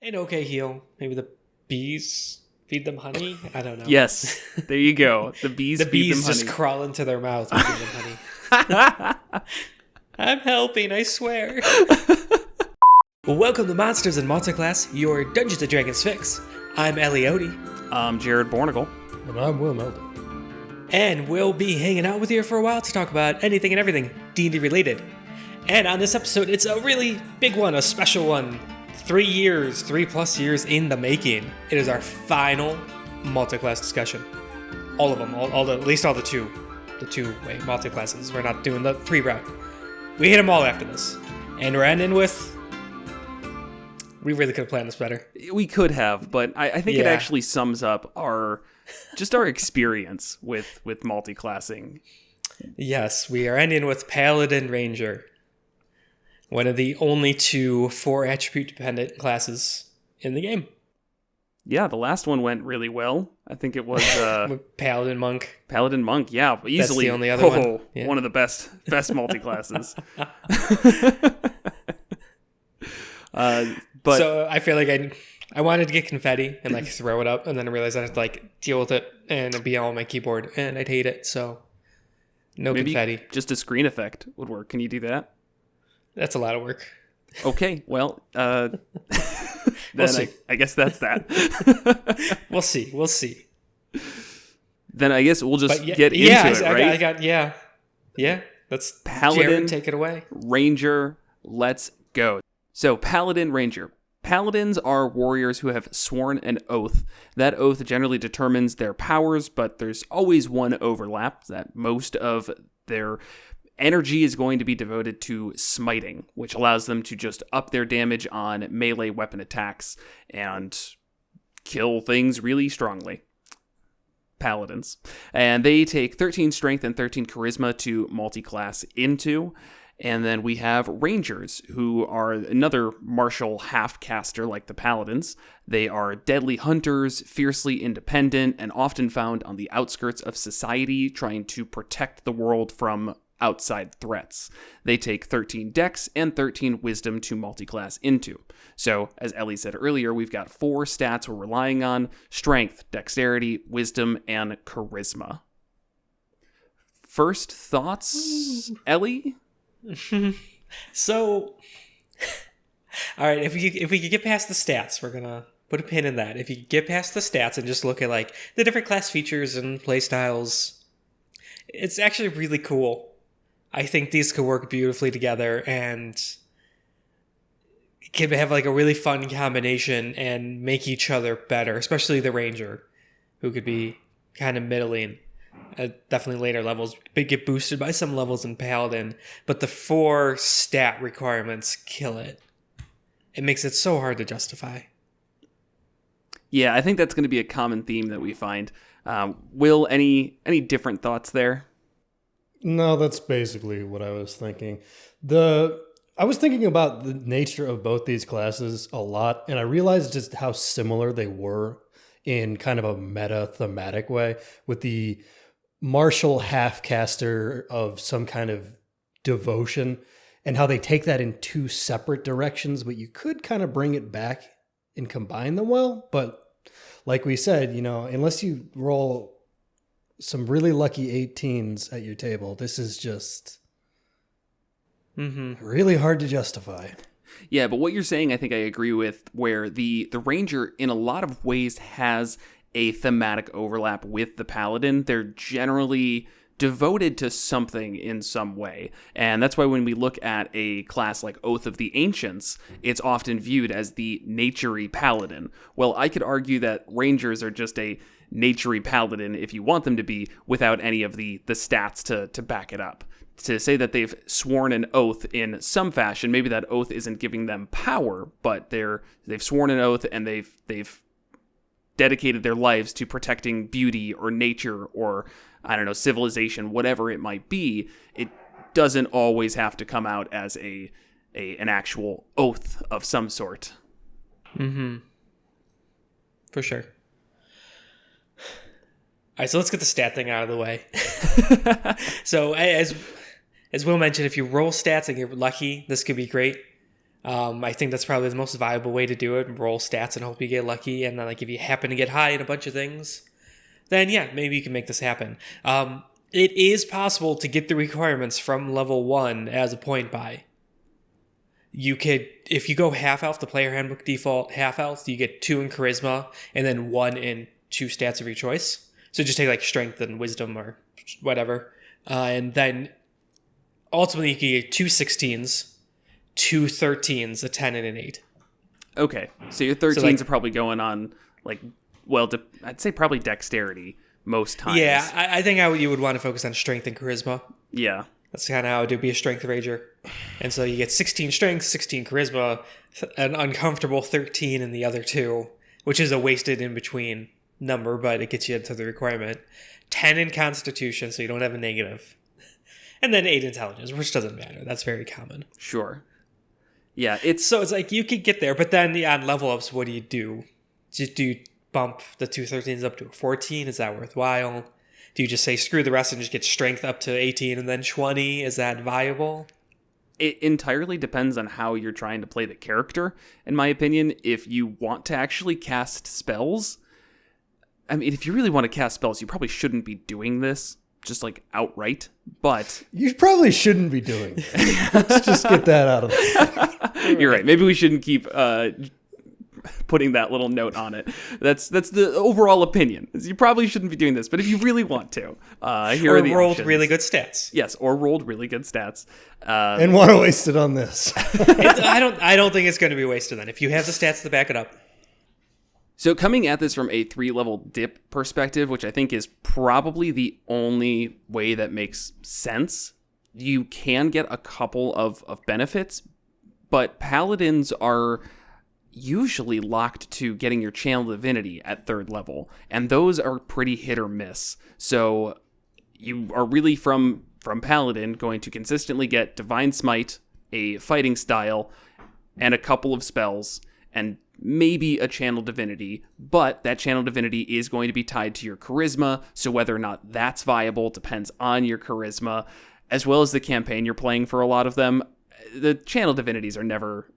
An okay heal. Maybe the bees feed them honey? I don't know. Yes, there you go. The bees The feed them bees just honey. crawl into their mouth and feed them honey. I'm helping, I swear. Well, welcome to Monsters Multiclass, your Dungeons & Dragons fix. I'm Ellie Odie. I'm Jared Bornagle. And I'm Will Melden. And we'll be hanging out with you for a while to talk about anything and everything D&D related. And on this episode, it's a really big one, a special one. 3 plus years in the making. It is our final multiclass discussion. All of them, at least all the two-way multiclasses. We're not doing the free route. We hit them all after this. And we're ending with... We really could have planned this better. We could have, but I think it actually sums up our experience with multiclassing. Yes, we are ending with Paladin Ranger. One of the only 2 4 attribute-dependent classes in the game. Yeah, the last one went really well. I think it was... Paladin Monk. Paladin Monk, yeah. Easily. That's the only other one. Yeah. One of the best multiclasses. But so I feel like I wanted to get confetti and throw it up, and then I realized I had to deal with it and it'd be all on my keyboard, and I'd hate it, so no maybe confetti. Just a screen effect would work. Can you do that? That's a lot of work. Okay, well, then we'll see. I guess that's that. We'll see. Then I guess we'll just get into it, right? Yeah. Let's Paladin Jared, take it away. Ranger, let's go. So, Paladin Ranger. Paladins are warriors who have sworn an oath. That oath generally determines their powers, but there's always one overlap, that most of their energy is going to be devoted to smiting, which allows them to just up their damage on melee weapon attacks and kill things really strongly. Paladins. And they take 13 strength and 13 charisma to multiclass into. And then we have Rangers, who are another martial half-caster like the Paladins. They are deadly hunters, fiercely independent, and often found on the outskirts of society, trying to protect the world from outside threats. They take 13 dex and 13 wisdom to multiclass into. So, as Ellie said earlier, we've got 4 stats we're relying on: strength, dexterity, wisdom, and charisma. First thoughts, Ellie? So, all right, if we could get past the stats, we're gonna put a pin in that. If you could get past the stats and just look at the different class features and play styles, it's actually really cool. I think these could work beautifully together and can have a really fun combination and make each other better, especially the Ranger, who could be kind of middling at definitely later levels, but get boosted by some levels in Paladin. But the 4 stat requirements kill it. It makes it so hard to justify. Yeah, I think that's going to be a common theme that we find. Will, any different thoughts there? No, that's basically what I was thinking. I was thinking about the nature of both these classes a lot, and I realized just how similar they were in kind of a meta-thematic way, with the martial half-caster of some kind of devotion, and how they take that in 2 separate directions, but you could kind of bring it back and combine them well. But like we said, unless you roll some really lucky 18s at your table, this is just really hard to justify. Yeah, but what you're saying, I think I agree with, where the Ranger in a lot of ways has a thematic overlap with the Paladin. They're generally devoted to something in some way. And that's why when we look at a class like Oath of the Ancients, it's often viewed as the nature-y Paladin. Well, I could argue that Rangers are just a nature-y Paladin if you want them to be, without any of the stats to back it up. To say that they've sworn an oath in some fashion, maybe that oath isn't giving them power, but they've sworn an oath and they've dedicated their lives to protecting beauty or nature or, I don't know, civilization, whatever it might be. It doesn't always have to come out as an actual oath of some sort. For sure. All right, so let's get the stat thing out of the way. So as Will mentioned, if you roll stats and you're lucky, this could be great. I think that's probably the most viable way to do it. Roll stats and hope you get lucky. And then, like, if you happen to get high in a bunch of things, then yeah, maybe you can make this happen. It is possible to get the requirements from level 1 as a point buy. You could, if you go half elf, the player handbook default half elf, you get 2 in charisma and then 1 in 2 stats of your choice. So just take like strength and wisdom or whatever. And then ultimately you can get 2 16s, 2 13s, a 10 and an 8. Okay. So your 13s are probably going on like, well, I'd say probably dexterity most times. Yeah, I think you would want to focus on strength and charisma. Yeah. That's kind of how it would be a strength ranger. And so you get 16 strength, 16 charisma, an uncomfortable 13 in the other 2, which is a wasted in-between number, but it gets you into the requirement. 10 in constitution, so you don't have a negative. And then 8 intelligence, which doesn't matter. That's very common. Sure. Yeah, So it's like you could get there, but then on level ups, what do you do? Do you bump the 2 13s up to a 14? Is that worthwhile? Do you just say screw the rest and just get strength up to 18 and then 20? Is that viable? It entirely depends on how you're trying to play the character, in my opinion. If you want to actually cast spells, I mean, if you really want to cast spells, you probably shouldn't be doing this just like outright, but You probably shouldn't be doing it. Let's just get that out of the way. you're right. Maybe we shouldn't keep putting that little note on it. That's the overall opinion. You probably shouldn't be doing this, but if you really want to, here are the rolled options. really good stats. Yes, or rolled really good stats. And want to waste it on this. I don't think it's going to be wasted then. If you have the stats to back it up. So coming at this from a 3-level dip perspective, which I think is probably the only way that makes sense, you can get a couple of benefits, but paladins are usually locked to getting your channel divinity at 3rd level, and those are pretty hit or miss. So you are really from paladin going to consistently get divine smite, a fighting style, and a couple of spells, and maybe a channel divinity, but that channel divinity is going to be tied to your charisma, so whether or not that's viable depends on your charisma, as well as the campaign you're playing for a lot of them. The channel divinities are never...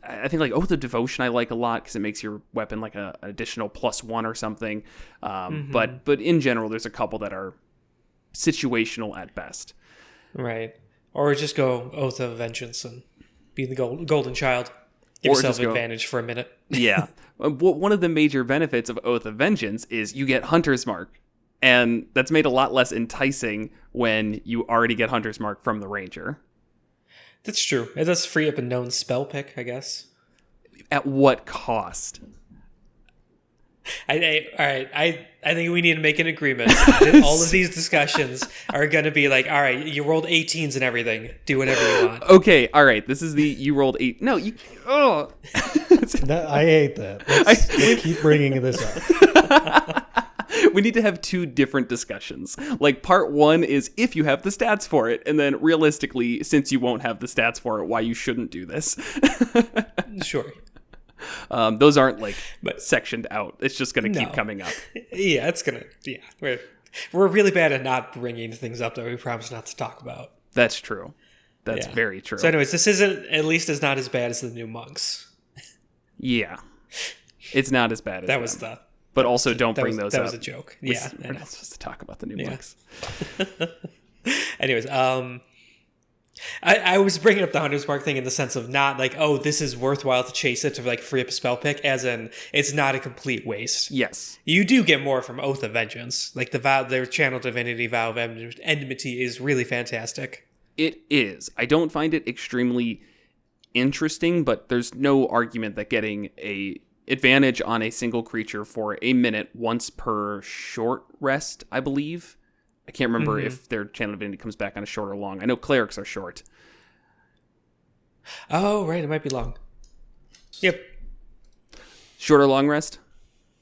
I think like Oath of Devotion I like a lot because it makes your weapon like an additional +1 or something. But in general, there's a couple that are situational at best. Right. Or just go Oath of Vengeance and be the golden child. Give yourself advantage for a minute. Yeah. One of the major benefits of Oath of Vengeance is you get Hunter's Mark. And that's made a lot less enticing when you already get Hunter's Mark from the Ranger. That's true. It does free up a known spell pick, I guess. At what cost? All right. I think we need to make an agreement. All of these discussions are going to be like, all right, you rolled 18s and everything. Do whatever you want. Okay, all right. This is the you rolled 8. No, you... Oh. I hate that. Let's keep bringing this up. We need to have 2 different discussions. Like, part 1 is if you have the stats for it, and then realistically, since you won't have the stats for it, why you shouldn't do this. Sure. Those aren't like sectioned out. It's just going to keep coming up. Yeah, it's going to... Yeah, we're really bad at not bringing things up that we promise not to talk about. That's true. That's very true. So anyways, this isn't... At least it's not as bad as the new monks. Yeah. It's not as bad as that was the... But also don't bring those up. That was a joke. Yeah. We're not supposed to talk about the new monks. Anyways, I was bringing up the Hunter's Mark thing in the sense of not like, oh, this is worthwhile to chase it to like free up a spell pick, as in it's not a complete waste. Yes. You do get more from Oath of Vengeance. Like their channel divinity vow of enmity is really fantastic. It is. I don't find it extremely interesting, but there's no argument that getting a advantage on a single creature for a minute once per short rest, I believe. I can't remember if their channel divinity comes back on a short or long. I know clerics are short. Oh, right. It might be long. Yep. Short or long rest?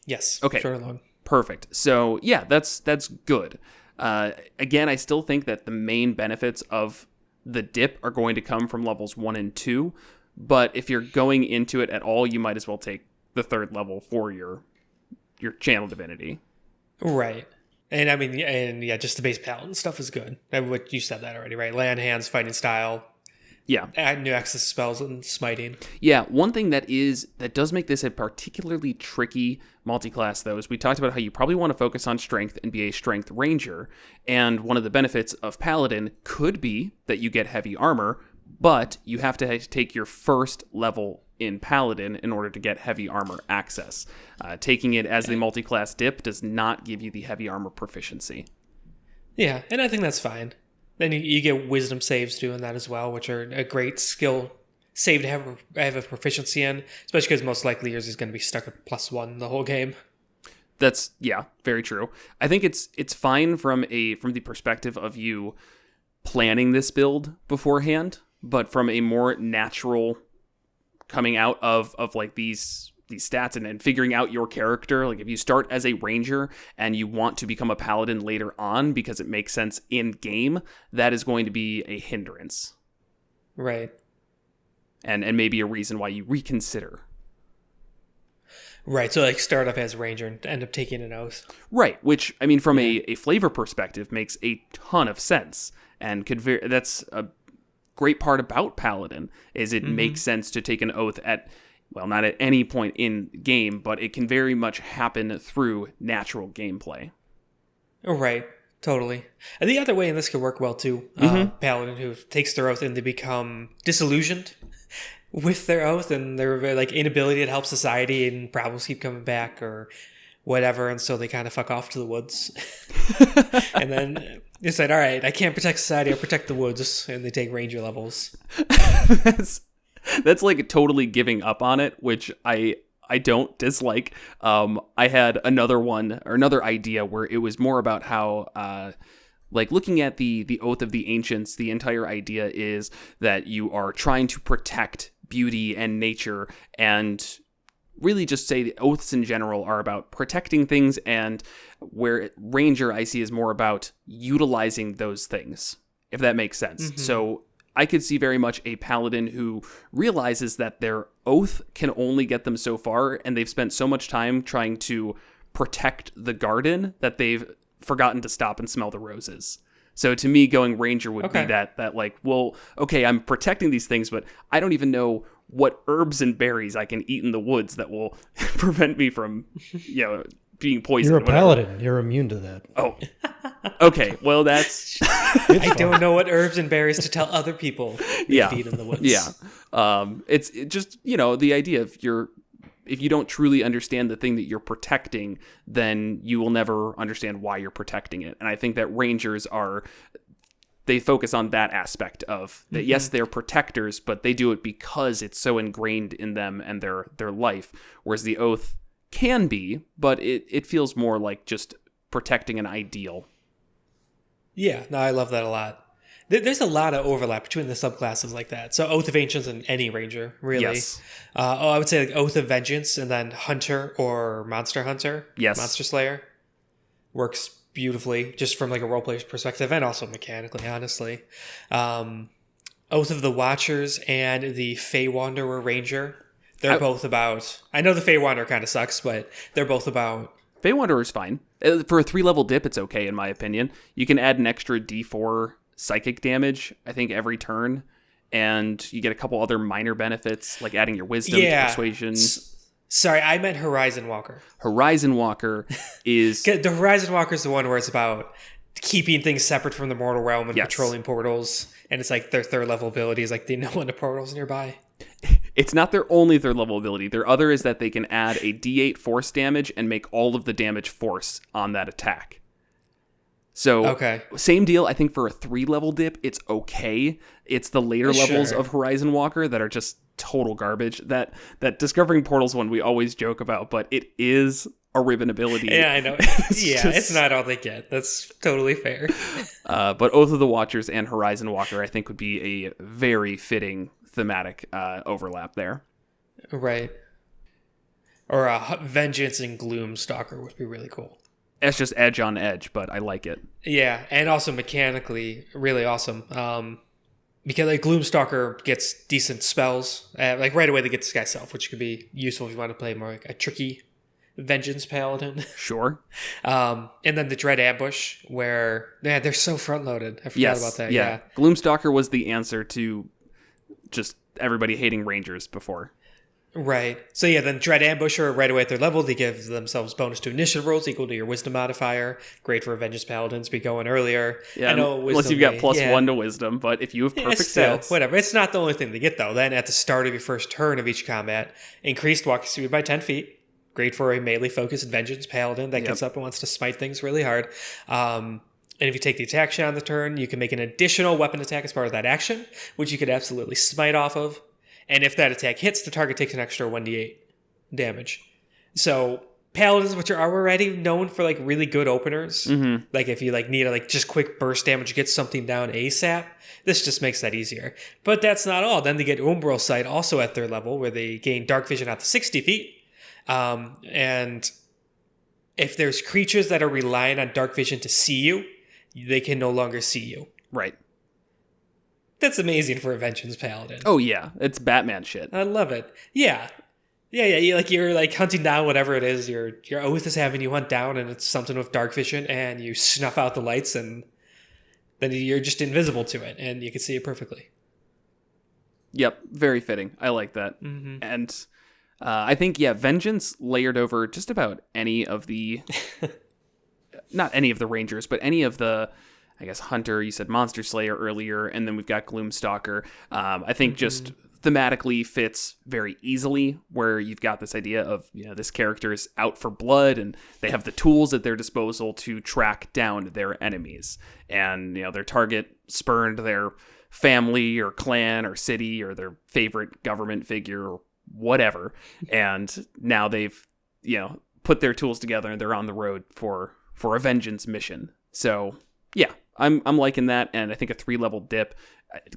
Yes. Okay. Short or long. Perfect. So, yeah, that's good. Again, I still think that the main benefits of the dip are going to come from levels 1 and 2. But if you're going into it at all, you might as well take the 3rd level for your channel divinity. Right. And I mean, just the base paladin stuff is good. What you said that already, right? Land hands, fighting style, Yeah. Add new access spells and smiting. Yeah, one thing that does make this a particularly tricky multi-class, though, is we talked about how you probably want to focus on strength and be a strength ranger, and one of the benefits of Paladin could be that you get heavy armor, but you have to take your first level in Paladin in order to get heavy armor access. Taking it as the multi-class dip does not give you the heavy armor proficiency. Yeah, and I think that's fine. Then you get wisdom saves doing that as well, which are a great skill save to have a proficiency in, especially because most likely yours is going to be stuck at +1 the whole game. That's, yeah, very true. I think it's fine from the perspective of you planning this build beforehand, but from a more natural coming out of like these stats and figuring out your character, like if you start as a ranger and you want to become a paladin later on because it makes sense in game, that is going to be a hindrance. Right. And maybe a reason why you reconsider. Right, so like start off as a ranger and end up taking an oath. Right, which, I mean, from a flavor perspective makes a ton of sense, and that's a great part about Paladin, is it makes sense to take an oath at, well, not at any point in game, but it can very much happen through natural gameplay. Right, totally. And the other way, and this could work well too, Paladin who takes their oath and they become disillusioned with their oath and their like inability to help society and problems keep coming back or whatever, and so they kind of fuck off to the woods. And then they said, all right, I can't protect society, I'll protect the woods, and they take ranger levels. That's like totally giving up on it, which I don't dislike. I had another idea where it was more about how like looking at the Oath of the Ancients, the entire idea is that you are trying to protect beauty and nature, and really just say the oaths in general are about protecting things, and where Ranger I see is more about utilizing those things, if that makes sense. So I could see very much a paladin who realizes that their oath can only get them so far, and they've spent so much time trying to protect the garden that they've forgotten to stop and smell the roses. So to me, going ranger would be that like, well, okay, I'm protecting these things, but I don't even know what herbs and berries I can eat in the woods that will prevent me from, being poisoned. You're a paladin. You're immune to that. Oh, okay. Well, that's... I don't know what herbs and berries to tell other people to eat in the woods. Yeah. It's just, the idea of if you don't truly understand the thing that you're protecting, then you will never understand why you're protecting it. And I think that rangers they focus on that aspect of that. Yes, they're protectors, but they do it because it's so ingrained in them and their life. Whereas the oath can be, but it feels more like just protecting an ideal. Yeah, no, I love that a lot. There's a lot of overlap between the subclasses like that. So Oath of Ancients and any ranger, really. Yes. I would say like Oath of Vengeance and then Hunter or Monster Hunter. Yes. Monster Slayer. Works beautifully, just from like a roleplay perspective and also mechanically, honestly. Oath of the Watchers and the Fey Wanderer Ranger. They're both about... I know the Fey Wanderer kind of sucks, but they're both about... Fey Wanderer is fine. For a 3-level dip, it's okay, in my opinion. You can add an extra D4 psychic damage, I think, every turn, and you get a couple other minor benefits, like adding your wisdom to persuasion. Sorry, I meant Horizon Walker. Horizon Walker is... The Horizon Walker is the one where it's about keeping things separate from the mortal realm and patrolling portals, and it's like their 3rd level ability is like they know when the portal's nearby. It's not their only 3rd level ability. Their other is that they can add a D8 force damage and make all of the damage force on that attack. So, same deal. I think for a 3-level dip, it's okay. It's the later levels of Horizon Walker that are just total garbage. That discovering portals one we always joke about, but it is a ribbon ability. Yeah, I know. It's not all they get. That's totally fair. But Oath of the Watchers and Horizon Walker, I think, would be a very fitting thematic overlap there. Right. Or a Vengeance and Gloom Stalker would be really cool. It's just edge on edge, but I like it. Yeah, and also mechanically really awesome. Because like Gloomstalker gets decent spells. Like right away they get Sky Self, which could be useful if you want to play more like a tricky Vengeance Paladin. Sure. And then the Dread Ambush, where they're so front loaded. I forgot about that. Yeah. Gloomstalker was the answer to just everybody hating Rangers before. Right. So yeah, then Dread Ambusher right away at their level, they give themselves bonus to initiative rolls equal to your wisdom modifier. Great for Vengeance Paladins, be going earlier. Yeah, I know unless you've got +1 to wisdom, but if you have perfect still, stats... whatever. It's not the only thing they get, though. Then at the start of your first turn of each combat, increased walking speed by 10 feet. Great for a melee-focused Vengeance Paladin that gets up and wants to smite things really hard. And if you take the attack shot on the turn, you can make an additional weapon attack as part of that action, which you could absolutely smite off of. And if that attack hits, the target takes an extra 1d8 damage. So Paladins, which are already known for like really good openers, like if you like need a like just quick burst damage, get something down ASAP, this just makes that easier. But that's not all. Then they get Umbral Sight also at their level, where they gain Dark Vision out to 60 feet. And if there's creatures that are relying on Dark Vision to see you, they can no longer see you. Right. That's amazing for a Vengeance Paladin. Oh yeah, it's Batman shit. I love it. Yeah. You're like hunting down whatever it is. Your oath is having you hunt down, and it's something with Dark Vision, and you snuff out the lights, and then you're just invisible to it, and you can see it perfectly. Yep, very fitting. I like that. And I think, Vengeance layered over just about any of the... not any of the Rangers, but any of the... I guess Hunter, you said Monster Slayer earlier, and then we've got Gloomstalker. I think just thematically fits very easily, where you've got this idea of, this character is out for blood, and they have the tools at their disposal to track down their enemies. And, their target spurned their family or clan or city or their favorite government figure or whatever. And now they've, put their tools together and they're on the road for a vengeance mission. So, yeah. I'm liking that, and I think a 3-level dip.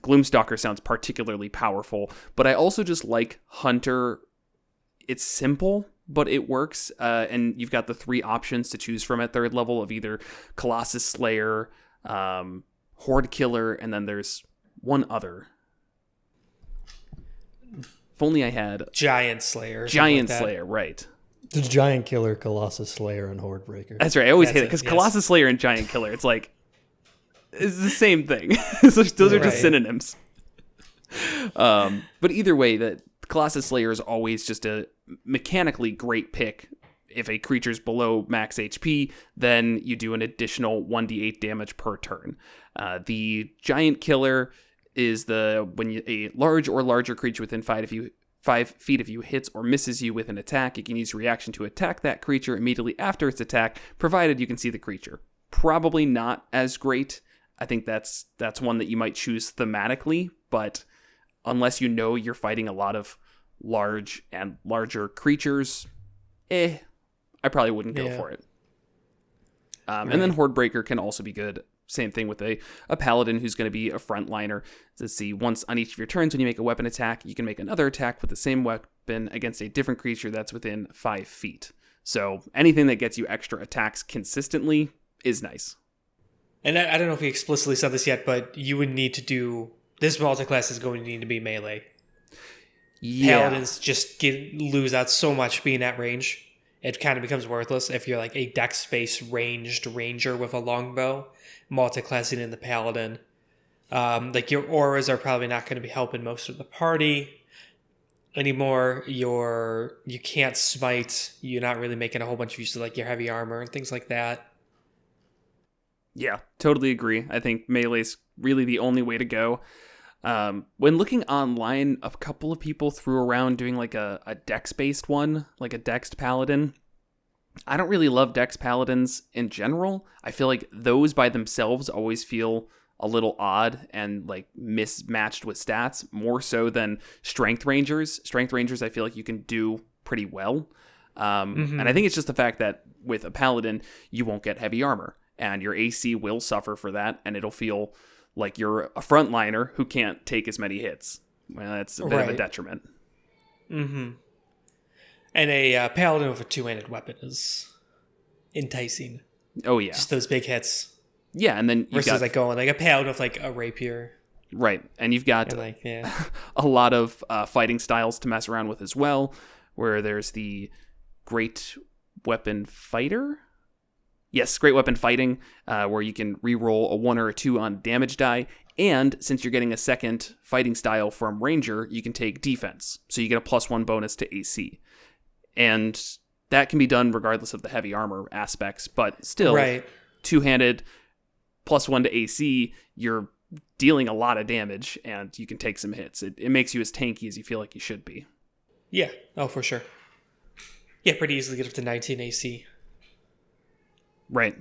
Gloomstalker sounds particularly powerful, but I also just like Hunter. It's simple, but it works, and you've got the 3 options to choose from at 3rd level of either Colossus Slayer, Horde Killer, and then there's one other. If only I had... Giant Slayer. Giant Slayer, right. The Giant Killer, Colossus Slayer, and Horde Breaker. That's right, I always hate it, because Colossus Slayer and Giant Killer, it's like... It's the same thing. Those are just synonyms. But either way, the Colossus Slayer is always just a mechanically great pick. If a creature's below max HP, then you do an additional 1d8 damage per turn. The Giant Killer is when a large or larger creature within 5 feet of you hits or misses you with an attack, you can use reaction to attack that creature immediately after its attack, provided you can see the creature. Probably not as great. I think that's one that you might choose thematically, but unless you're fighting a lot of large and larger creatures, I probably wouldn't go for it. Right. And then Hordebreaker can also be good. Same thing with a paladin who's going to be a frontliner. Let's see, once on each of your turns when you make a weapon attack, you can make another attack with the same weapon against a different creature that's within 5 feet. So anything that gets you extra attacks consistently is nice. And I don't know if we explicitly said this yet, but you would need to do... This multiclass is going to need to be melee. Yeah. Paladins just lose out so much being at range. It kind of becomes worthless if you're like a dex-based ranged ranger with a longbow, multiclassing in the paladin. Like your auras are probably not going to be helping most of the party anymore. You can't smite. You're not really making a whole bunch of use of like your heavy armor and things like that. Yeah, totally agree. I think melee's really the only way to go. When looking online, a couple of people threw around doing like a dex-based one, like a dexed paladin. I don't really love dex paladins in general. I feel like those by themselves always feel a little odd and like mismatched with stats, more so than strength rangers. Strength rangers I feel like you can do pretty well. And I think it's just the fact that with a paladin, you won't get heavy armor. And your AC will suffer for that, and it'll feel like you're a frontliner who can't take as many hits. Well, that's a bit of a detriment. Mm-hmm. And a paladin with a 2-handed weapon is enticing. Oh, yeah. Just those big hits. Yeah, and then you've versus like going like a paladin with like a rapier. Right, and you've got a lot of fighting styles to mess around with as well, where there's the Great Weapon Fighter. Yes, Great Weapon Fighting, where you can reroll a 1 or a 2 on damage die And since you're getting a second fighting style from Ranger, you can take defense. So you get a +1 bonus to AC. And that can be done regardless of the heavy armor aspects, but still, Right. two-handed, +1 to AC, you're dealing a lot of damage, and you can take some hits. It makes you as tanky as you feel like you should be. Yeah. Oh, for sure. Yeah, pretty easily get up to 19 AC. Right.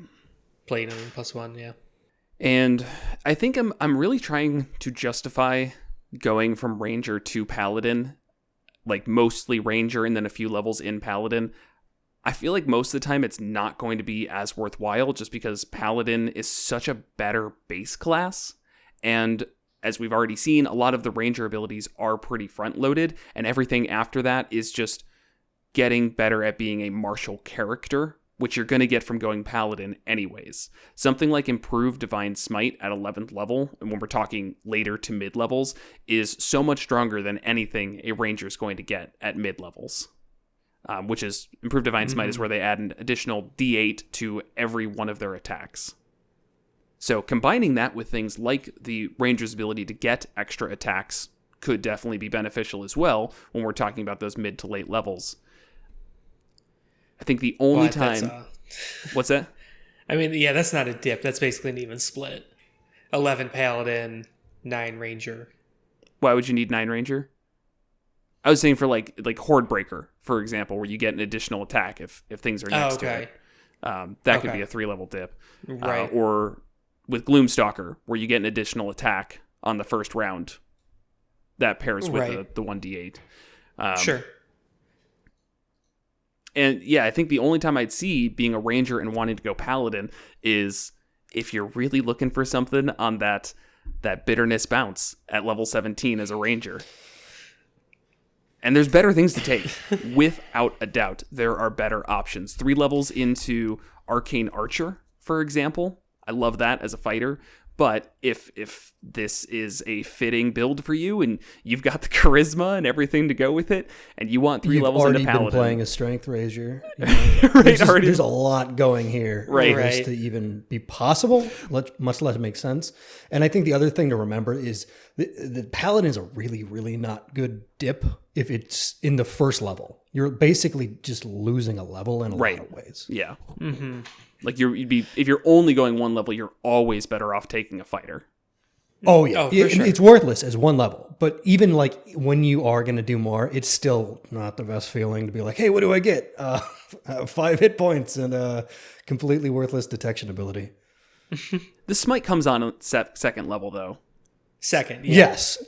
Platinum +1, yeah. And I think I'm really trying to justify going from Ranger to Paladin, like mostly Ranger and then a few levels in Paladin. I feel like most of the time it's not going to be as worthwhile just because Paladin is such a better base class. And as we've already seen, a lot of the Ranger abilities are pretty front-loaded, and everything after that is just getting better at being a martial character, which you're going to get from going Paladin anyways. Something like improved Divine Smite at 11th level, and when we're talking later to mid-levels, is so much stronger than anything a Ranger is going to get at mid-levels. Which is, improved Divine Smite is where they add an additional D8 to every one of their attacks. So combining that with things like the Ranger's ability to get extra attacks could definitely be beneficial as well when we're talking about those mid to late levels. I think the only time... What's that? I mean, yeah, that's not a dip. That's basically an even split. 11 Paladin, 9 Ranger. Why would you need 9 Ranger? I was saying for like Horde Breaker, for example, where you get an additional attack if things are next to it. That could be a 3-level dip. Right. Or with Gloomstalker, where you get an additional attack on the first round. That pairs with the 1d8. Sure. And yeah, I think the only time I'd see being a Ranger and wanting to go Paladin is if you're really looking for something on that bitterness bounce at level 17 as a Ranger. And there's better things to take. Without a doubt, there are better options. 3 levels into Arcane Archer, for example. I love that as a fighter. But if this is a fitting build for you and you've got the charisma and everything to go with it, and you want 3 levels into Paladin. You've already been playing a Strength Ranger. You know, there's a lot going here for this to even be possible, much less make sense. And I think the other thing to remember is the Paladin is a really, really not good dip if it's in the first level. You're basically just losing a level in a lot of ways. Yeah. Mm-hmm. Like if you're only going 1 level, you're always better off taking a fighter. Oh yeah, for sure. It's worthless as 1 level. But even like when you are going to do more, it's still not the best feeling to be like, hey, what do I get? 5 hit points and a completely worthless detection ability. The smite comes on at second level though. Second, yeah. Yes,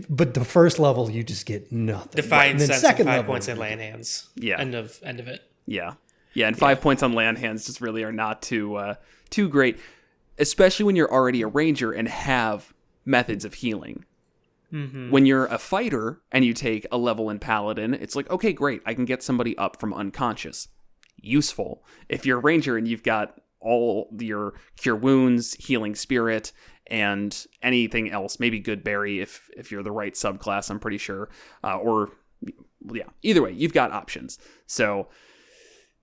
but the first level you just get nothing. Divine Sense, second 5 level, points in land hands. Yeah. End of it. Yeah. Yeah, and 5 points on land hands just really are not too great, especially when you're already a Ranger and have methods of healing. Mm-hmm. When you're a fighter and you take a level in Paladin, it's like, okay, great, I can get somebody up from unconscious. Useful. If you're a Ranger and you've got all your Cure Wounds, Healing Spirit, and anything else, maybe Good Berry if you're the right subclass, I'm pretty sure. Either way, you've got options. So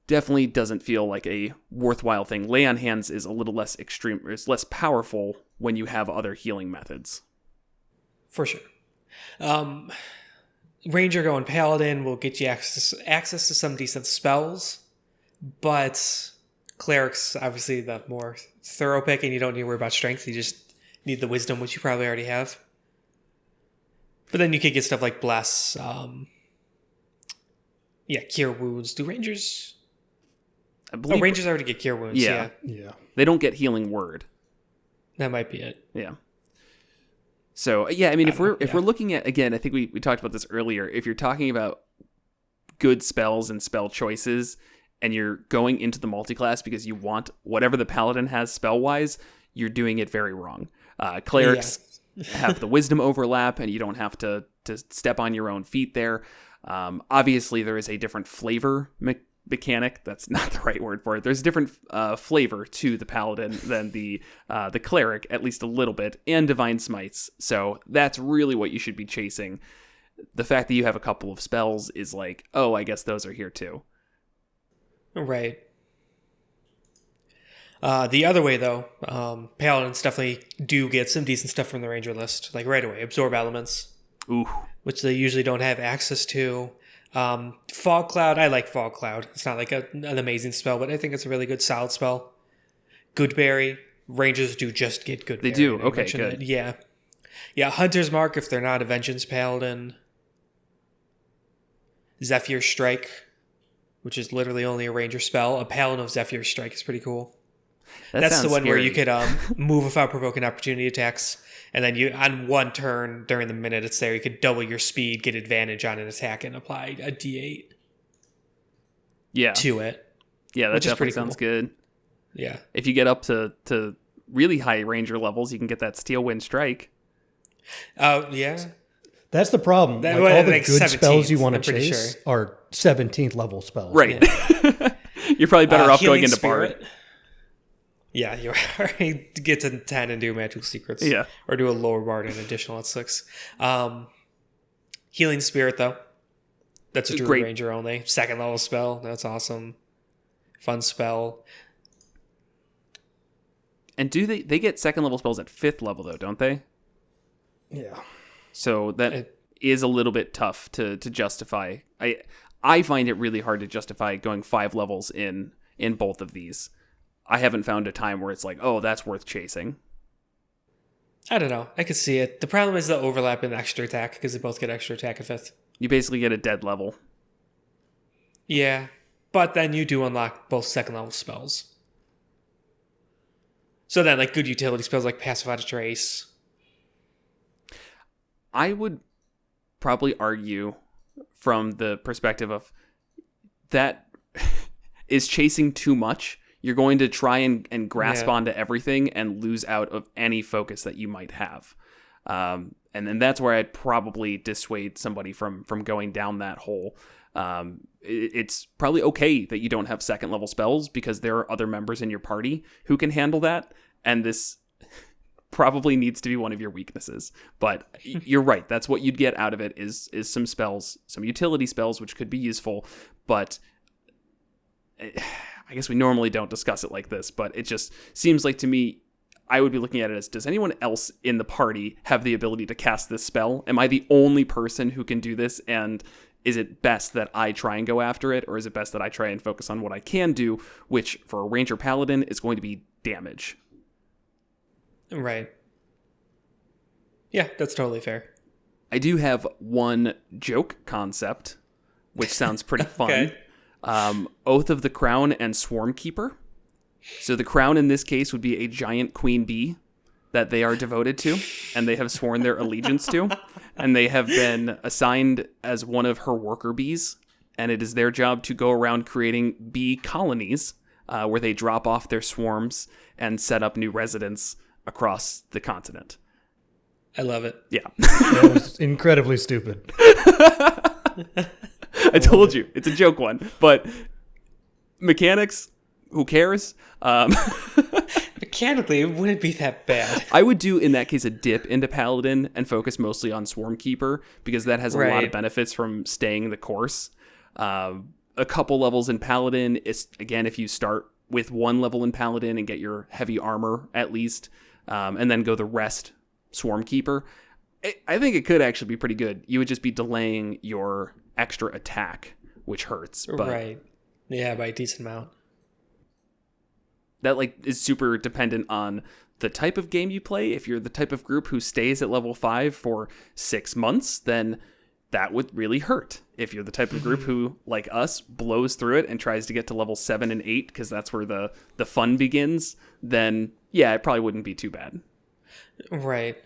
definitely doesn't feel like a worthwhile thing. Lay on Hands is a little less extreme, it's less powerful when you have other healing methods. For sure. Ranger going Paladin will get you access to some decent spells, but Cleric's obviously the more thorough pick, and you don't need to worry about strength. You just need the wisdom, which you probably already have. But then you could get stuff like Bless, Cure Wounds. Do Rangers... Rangers already get Cure Wounds. Yeah. They don't get Healing Word. That might be it. Yeah. So, yeah, I mean, if we're looking at, again, I think we talked about this earlier, if you're talking about good spells and spell choices, and you're going into the multiclass because you want whatever the Paladin has spell-wise, you're doing it very wrong. Clerics have the wisdom overlap, and you don't have to step on your own feet there. Obviously, there is a different flavor mechanic. That's not the right word for it. There's a different flavor to the Paladin than the Cleric, at least a little bit, and Divine Smites. So that's really what you should be chasing. The fact that you have a couple of spells is like, oh, I guess those are here too. Right. The other way, though, Paladins definitely do get some decent stuff from the Ranger list, like right away. Absorb elements, Ooh. which they usually don't have access to. Fog Cloud, I like Fog Cloud. It's not like an amazing spell, but I think it's a really good solid spell. Goodberry, Rangers do just get Goodberry. They do? Okay, good. It. Yeah. Yeah, Hunter's Mark if they're not a Vengeance Paladin. Zephyr Strike, which is literally only a Ranger spell. A Paladin of Zephyr Strike is pretty cool. That's the one scary. where you could move without provoking opportunity attacks, and then you on one turn during the minute it's there, you could double your speed, get advantage on an attack, and apply a D8 to it. Yeah, that definitely sounds good. Yeah. If you get up to really high Ranger levels, you can get that Steel Wind Strike. Oh, yeah. That's the problem. That, like, all the like good 17th, spells you want to I'm pretty chase sure. are 17th level spells. Right. Yeah. You're probably better off Healing going into Spirit. Bard. Yeah, you already get to 10 and do Magical Secrets. Yeah. Or do a lower Bard and additional at 6. Healing Spirit, though. That's a Druid Great. Ranger only. 2nd level spell. That's awesome. Fun spell. And do they get 2nd level spells at 5th level, though, don't they? Yeah. So that is a little bit tough to justify. I find it really hard to justify going 5 levels in both of these. I haven't found a time where it's like, oh, that's worth chasing. I don't know. I could see it. The problem is the overlap in extra attack, because they both get extra attack at 5th. You basically get a dead level. Yeah, but then you do unlock both 2nd level spells. So then, like, good utility spells like Pacify to Trace. I would probably argue from the perspective of that is chasing too much. You're going to try and grasp onto everything and lose out of any focus that you might have. And then that's where I'd probably dissuade somebody from going down that hole. It's probably okay that you don't have 2nd level spells because there are other members in your party who can handle that. And this probably needs to be one of your weaknesses. But you're right. That's what you'd get out of it is some spells, some utility spells, which could be useful. But I guess we normally don't discuss it like this, but it just seems like to me, I would be looking at it as, does anyone else in the party have the ability to cast this spell? Am I the only person who can do this? And is it best that I try and go after it? Or is it best that I try and focus on what I can do, which for a Ranger Paladin is going to be damage? Right. Yeah, that's totally fair. I do have one joke concept, which sounds pretty fun. Okay. Oath of the Crown and Swarmkeeper. So the crown in this case would be a giant queen bee that they are devoted to and they have sworn their allegiance to, and they have been assigned as one of her worker bees, and it is their job to go around creating bee colonies where they drop off their swarms and set up new residents across the continent. I love it. Yeah. That was incredibly stupid. I told you, it's a joke one, but mechanics, who cares? Mechanically, it wouldn't be that bad. I would do, in that case, a dip into Paladin and focus mostly on Swarmkeeper, because that has a lot of benefits from staying the course. A couple levels in Paladin, is, again, if you start with 1 level in Paladin and get your heavy armor, at least, and then go the rest Swarmkeeper, I think it could actually be pretty good. You would just be delaying your extra attack, which hurts. But right. Yeah, by a decent amount. That is super dependent on the type of game you play. If you're the type of group who stays at level 5 for 6 months, then that would really hurt. If you're the type of group who, like us, blows through it and tries to get to level 7 and 8 because that's where the fun begins, then yeah, it probably wouldn't be too bad. Right.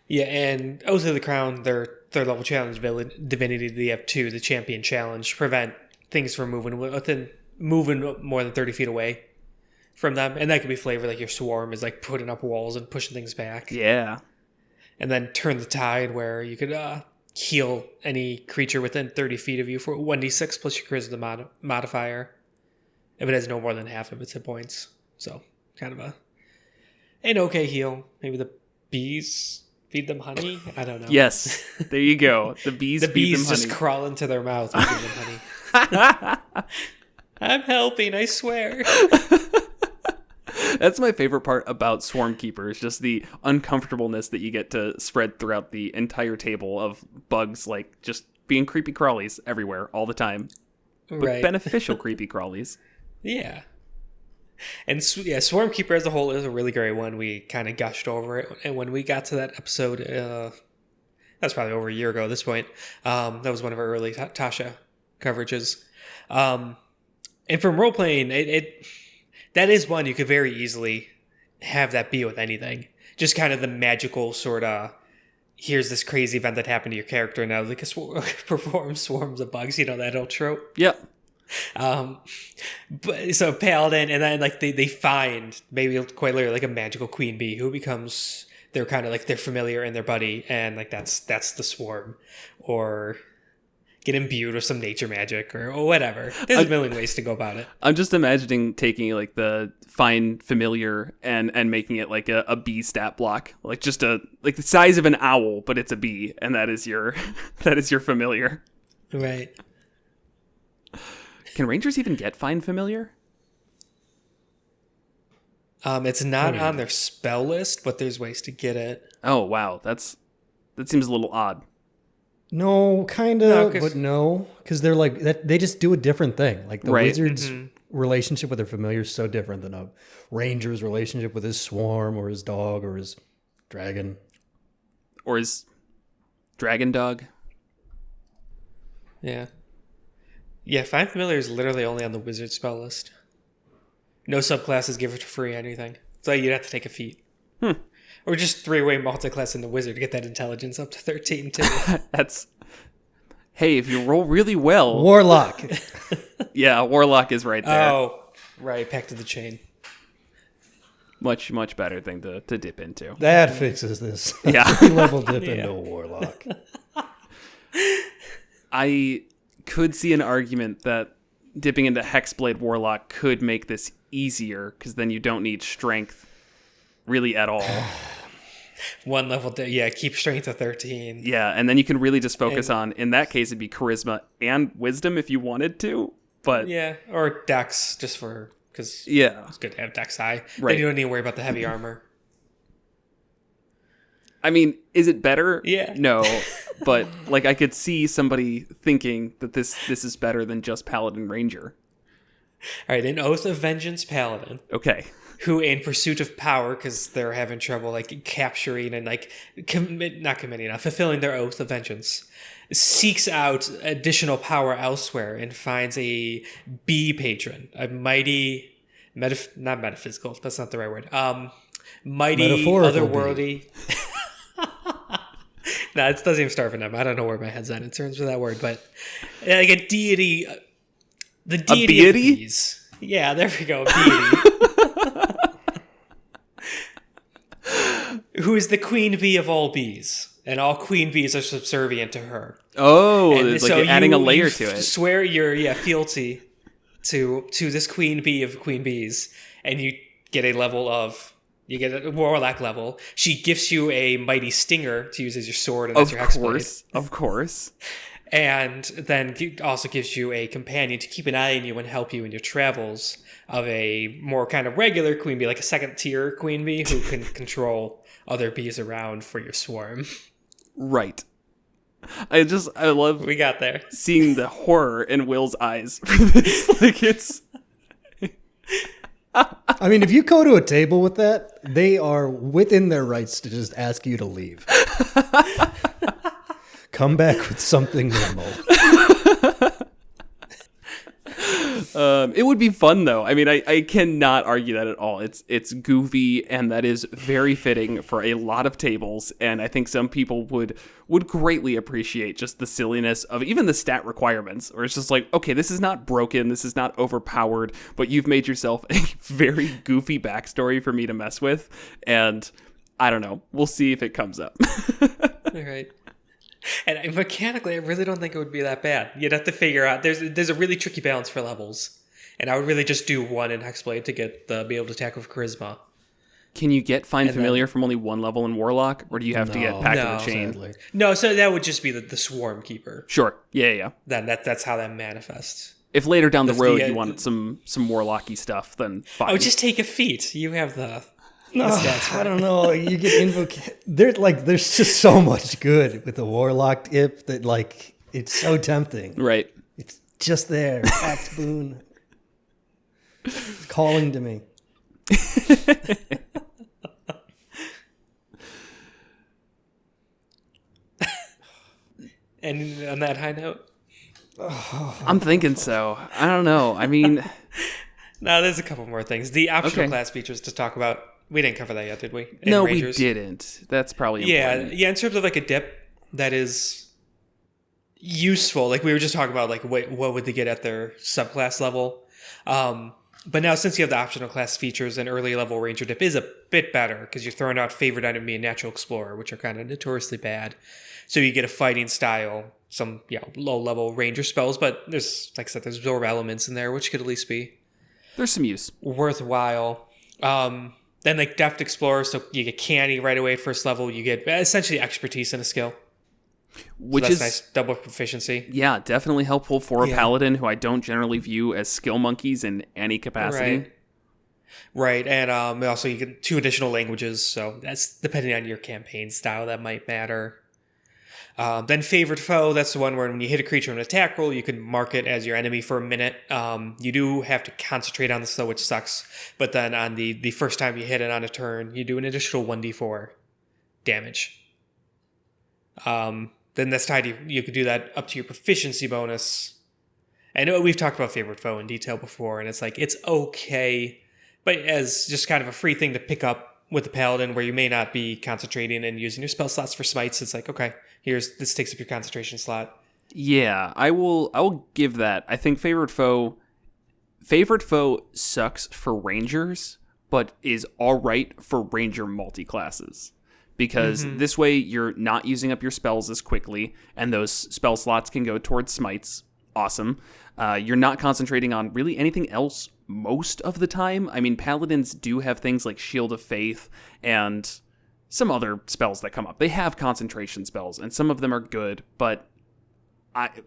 Yeah, and Oath of the Crown, their 3rd level challenge divinity they have 2, the champion challenge, prevent things from moving more than 30 feet away from them. And that could be flavored like your swarm is like putting up walls and pushing things back. Yeah. And then turn the tide where you could heal any creature within 30 feet of you for 1d6 plus your charisma modifier if it has no more than half of its hit points. So kind of an okay heal. Maybe the bees feed them honey? I don't know. Yes, there you go. The bees feed them honey. Just crawl into their mouth and feed them honey. I'm helping, I swear. That's my favorite part about Swarmkeeper, is just the uncomfortableness that you get to spread throughout the entire table of bugs, like just being creepy crawlies everywhere all the time. But beneficial creepy crawlies. Yeah. And Swarmkeeper as a whole is a really great one. We kind of gushed over it. And when we got to that episode, that's probably over a year ago at this point, that was one of our early Tasha coverages. And from role-playing, that is one you could very easily have that be with anything. Just kind of the magical sort of, here's this crazy event that happened to your character, and now they can perform swarms of bugs, that old trope. Yep. But so Paladin, and then like they find maybe quite literally like a magical queen bee who becomes their kind of like their familiar and their buddy, and like that's the swarm, or get imbued with some nature magic or whatever. There's a million ways to go about it. I'm just imagining taking like the find familiar and making it like a bee stat block, like just like the size of an owl, but it's a bee, and that is your familiar. Right. Can Rangers even get find familiar? It's not on their spell list, but there's ways to get it. Oh wow, that seems a little odd. No, kind of, but no, because they're like that. They just do a different thing. Like the wizard's relationship with their familiar is so different than a ranger's relationship with his swarm or his dog or his dragon or his dragon dog. Yeah, find familiar is literally only on the wizard spell list. No subclasses give it for free anything, so you'd have to take a feat. Or just 3-way multiclass in the wizard to get that intelligence up to 13 too. Hey, if you roll really well, warlock. Yeah, warlock is right there. Oh, right, Pact of the Chain. Much better thing to dip into. That fixes this. Yeah, level dip into warlock. I could see an argument that dipping into Hexblade Warlock could make this easier, because then you don't need strength really at all. One level, keep strength to 13. Yeah, and then you can really just focus on, in that case, it'd be charisma and wisdom if you wanted to. But yeah, or dex, just for, because it's good to have dex high. Right. Then you don't need to worry about the heavy armor. I mean, is it better? Yeah. No, but like I could see somebody thinking that this is better than just Paladin Ranger. All right, an Oath of Vengeance Paladin. Okay. Who, in pursuit of power, because they're having trouble like capturing and like fulfilling their oath of vengeance, seeks out additional power elsewhere and finds a bee patron, a mighty, not metaphysical. That's not the right word. Mighty otherworldly. No, it doesn't even start with them. I don't know where my head's at in terms of that word, but like a deity, the deity of bees. Yeah, there we go, a deity. Who is the queen bee of all bees, and all queen bees are subservient to her. Oh, and there's like adding a layer to it. Swear your fealty to this queen bee of queen bees, and you get a warlock level. She gives you a mighty stinger to use as your sword, and that's your hexblade. Of course. And then also gives you a companion to keep an eye on you and help you in your travels, of a more kind of regular queen bee, like a second tier queen bee who can control other bees around for your swarm. Right. I love we got there. Seeing the horror in Will's eyes for this. Like it's I mean, if you go to a table with that, they are within their rights to just ask you to leave. Come back with something normal. It would be fun though. I mean, I cannot argue that at all. It's goofy, and that is very fitting for a lot of tables. And I think some people would greatly appreciate just the silliness of even the stat requirements. Or it's just like, okay, this is not broken, this is not overpowered, but you've made yourself a very goofy backstory for me to mess with. And I don't know. We'll see if it comes up. All right. And mechanically, I really don't think it would be that bad. You'd have to figure out there's a really tricky balance for levels, and I would really just do one in Hexblade to be able to attack with charisma. Can you get Find Familiar from only one level in Warlock, or do you have to get Pact of the Chain? Sadly. No, so that would just be the Swarmkeeper. Sure. Yeah. Then that's how that manifests. If later down the That's road the, you want some warlocky stuff, then fine. Oh, just take a feat. You have the No, stats for I it. don't know. You get there's just so much good with the warlock ip that like it's so tempting. Right. It's just there. Act Boone. It's calling to me. And on that high note, I'm thinking so. I don't know. I mean, no, there's a couple more things. The optional Okay. class features to talk about. We didn't cover that yet, did we? In no, Rangers? we didn't. That's probably Yeah, important. yeah. In terms of like a dip that is useful, like we were just talking about, like what would they get at their subclass level? But now since you have the optional class features, an early level Ranger dip is a bit better because you're throwing out Favored Enemy and Natural Explorer, which are kind of notoriously bad. So you get a fighting style, some low level Ranger spells, but there's, like I said, there's absorb elements in there, which could at least be There's some use. worthwhile. Then like Deft Explorer, so you get Canny right away at first level. You get essentially expertise in a skill, Which so that's is nice, double proficiency. Yeah, definitely helpful for a Yeah. paladin who I don't generally view as skill monkeys in any capacity. Right, and also you get 2 additional languages, so that's depending on your campaign style, that might matter. Then Favored Foe, that's the one where when you hit a creature in an attack roll, you can mark it as your enemy for a minute. You do have to concentrate on this though, which sucks. But then on the first time you hit it on a turn, you do an additional 1d4 damage. Then that's tied, you could do that up to your proficiency bonus. I know we've talked about Favored Foe in detail before, and it's like, it's okay, but as just kind of a free thing to pick up with the Paladin where you may not be concentrating and using your spell slots for smites, it's like, okay, this takes up your concentration slot. Yeah, I will give that. I think Favored Foe sucks for Rangers, but is alright for Ranger multi-classes. Because this way you're not using up your spells as quickly, and those spell slots can go towards smites. Awesome. You're not concentrating on really anything else most of the time. I mean, Paladins do have things like Shield of Faith and some other spells that come up. They have concentration spells, and some of them are good, but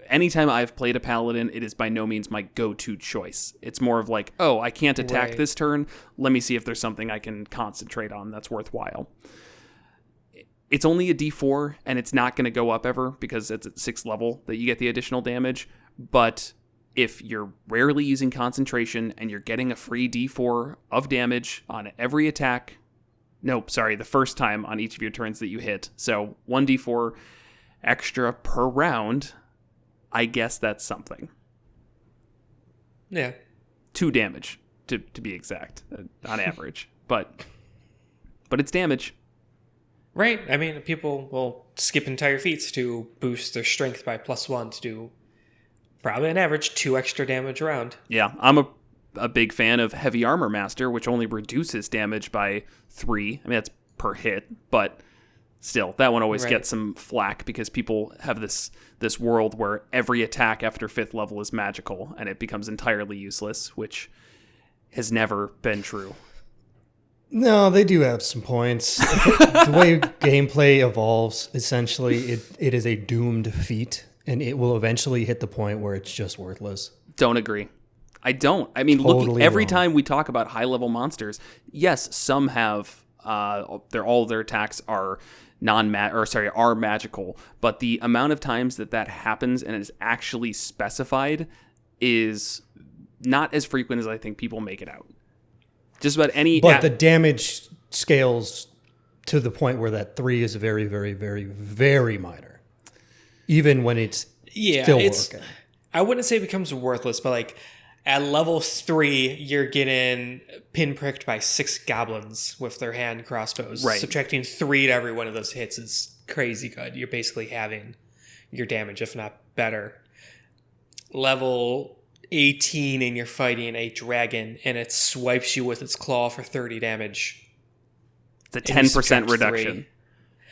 anytime I've played a Paladin, it is by no means my go-to choice. It's more of like, oh, I can't attack Right. this turn. Let me see if there's something I can concentrate on that's worthwhile. It's only a D4, and it's not going to go up ever because it's at 6th level that you get the additional damage. But if you're rarely using concentration and you're getting a free D4 of damage on every attack, the first time on each of your turns that you hit, so 1d4 extra per round, I guess that's something. Yeah. 2 damage, to be exact, on average. But it's damage. Right. I mean, people will skip entire feats to boost their strength by +1 to do probably on average 2 extra damage a round. Yeah, I'm a big fan of Heavy Armor Master, which only reduces damage by 3. I mean, that's per hit, but still, that one always gets some flack because people have this world where every attack after 5th level is magical, and it becomes entirely useless, which has never been true. No, they do have some points. The way gameplay evolves, essentially, it is a doomed feat, and it will eventually hit the point where it's just worthless. Don't agree. I don't. I mean, Totally look, every wrong. time we talk about high-level monsters, yes, some have all their attacks are are magical, but the amount of times that happens and is actually specified is not as frequent as I think people make it out. Just about any... But the damage scales to the point where that 3 is very, very, very, very minor. Even when it's still working. I wouldn't say it becomes worthless, but like at level 3, you're getting pinpricked by 6 goblins with their hand crossbows. Right. Subtracting 3 to every one of those hits is crazy good. You're basically having your damage, if not better. Level 18 and you're fighting a dragon and it swipes you with its claw for 30 damage. It's a 10% reduction. 3.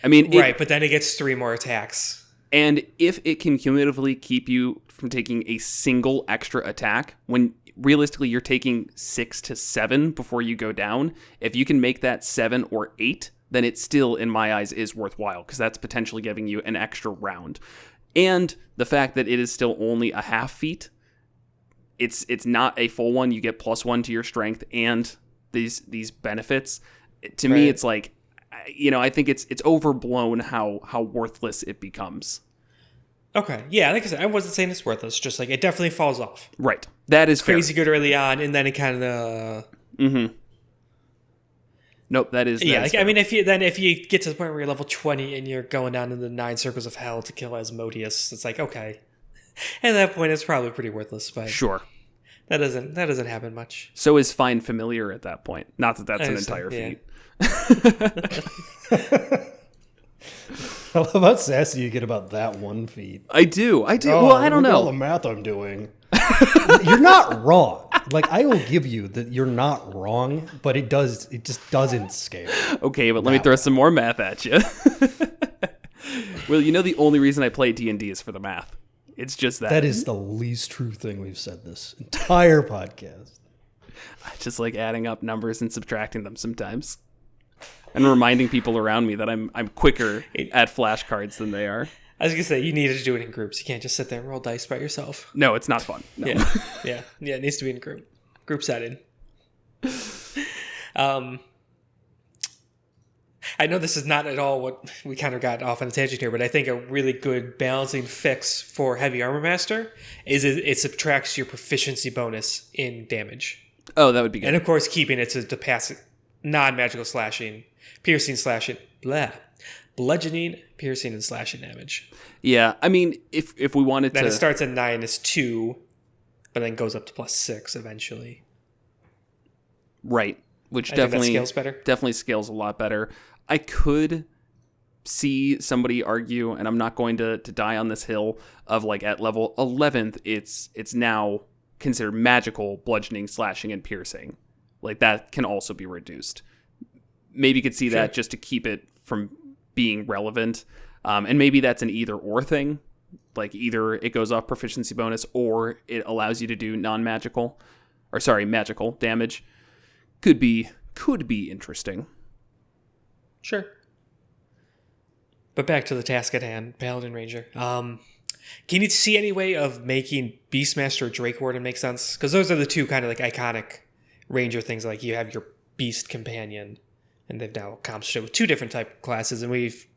I mean, Right, but then it gets 3 more attacks. And if it can cumulatively keep you from taking a single extra attack, when realistically you're taking 6 to 7 before you go down, if you can make that 7 or 8, then it still, in my eyes, is worthwhile because that's potentially giving you an extra round. And the fact that it is still only a half feat it's not a full one. You get +1 to your strength and these benefits. To me, it's like, I think it's overblown how worthless it becomes. Okay, yeah, like I said, I wasn't saying it's worthless. Just like it definitely falls off. Right, that is crazy fair. Good early on, and then it kind of. Nope, that is like, fair. I mean, if you get to the point where you're level 20 and you're going down in the 9 circles of hell to kill Asmodeus, it's like, okay. At that point, it's probably pretty worthless, but sure, that doesn't happen much. So is Find Familiar at that point. Not that that's an entire feat. I love how sassy you get about that one feat. I do. Oh, well, I don't look at know. all the math I'm doing. You're not wrong. Like, I will give you that you're not wrong, but it just doesn't scale. Okay, but let me throw some more math at you. Well, the only reason I play D&D is for the math. It's just that. That is the least true thing we've said this entire podcast. I just like adding up numbers and subtracting them sometimes. And reminding people around me that I'm quicker at flashcards than they are. I was going to say, you need to do it in groups. You can't just sit there and roll dice by yourself. No, it's not fun. No. Yeah, it needs to be in group setting. I know this is not at all what we kind of got off on a tangent here, but I think a really good balancing fix for Heavy Armor Master is it subtracts your proficiency bonus in damage. Oh, that would be good. And of course, keeping it to passive, non-magical slashing, piercing, slashing, bludgeoning, piercing, and slashing damage. Yeah, I mean, if we wanted then to... Then it starts at 9 as 2, but then goes up to +6 eventually. Right, which I think definitely that scales better. Definitely scales a lot better. I could see somebody argue, and I'm not going to die on this hill, of like at level 11th, it's now considered magical bludgeoning, slashing, and piercing. Like that can also be reduced. Maybe you could see that just to keep it from being relevant. And maybe that's an either or thing. Like either it goes off proficiency bonus or it allows you to do magical damage. Could be interesting. Sure. But back to the task at hand, Paladin Ranger. Can you see any way of making Beastmaster or Drake Warden make sense? Because those are the two kind of like iconic Ranger things. Like you have your Beast Companion, and they've now accomplished it with two different type classes, and we've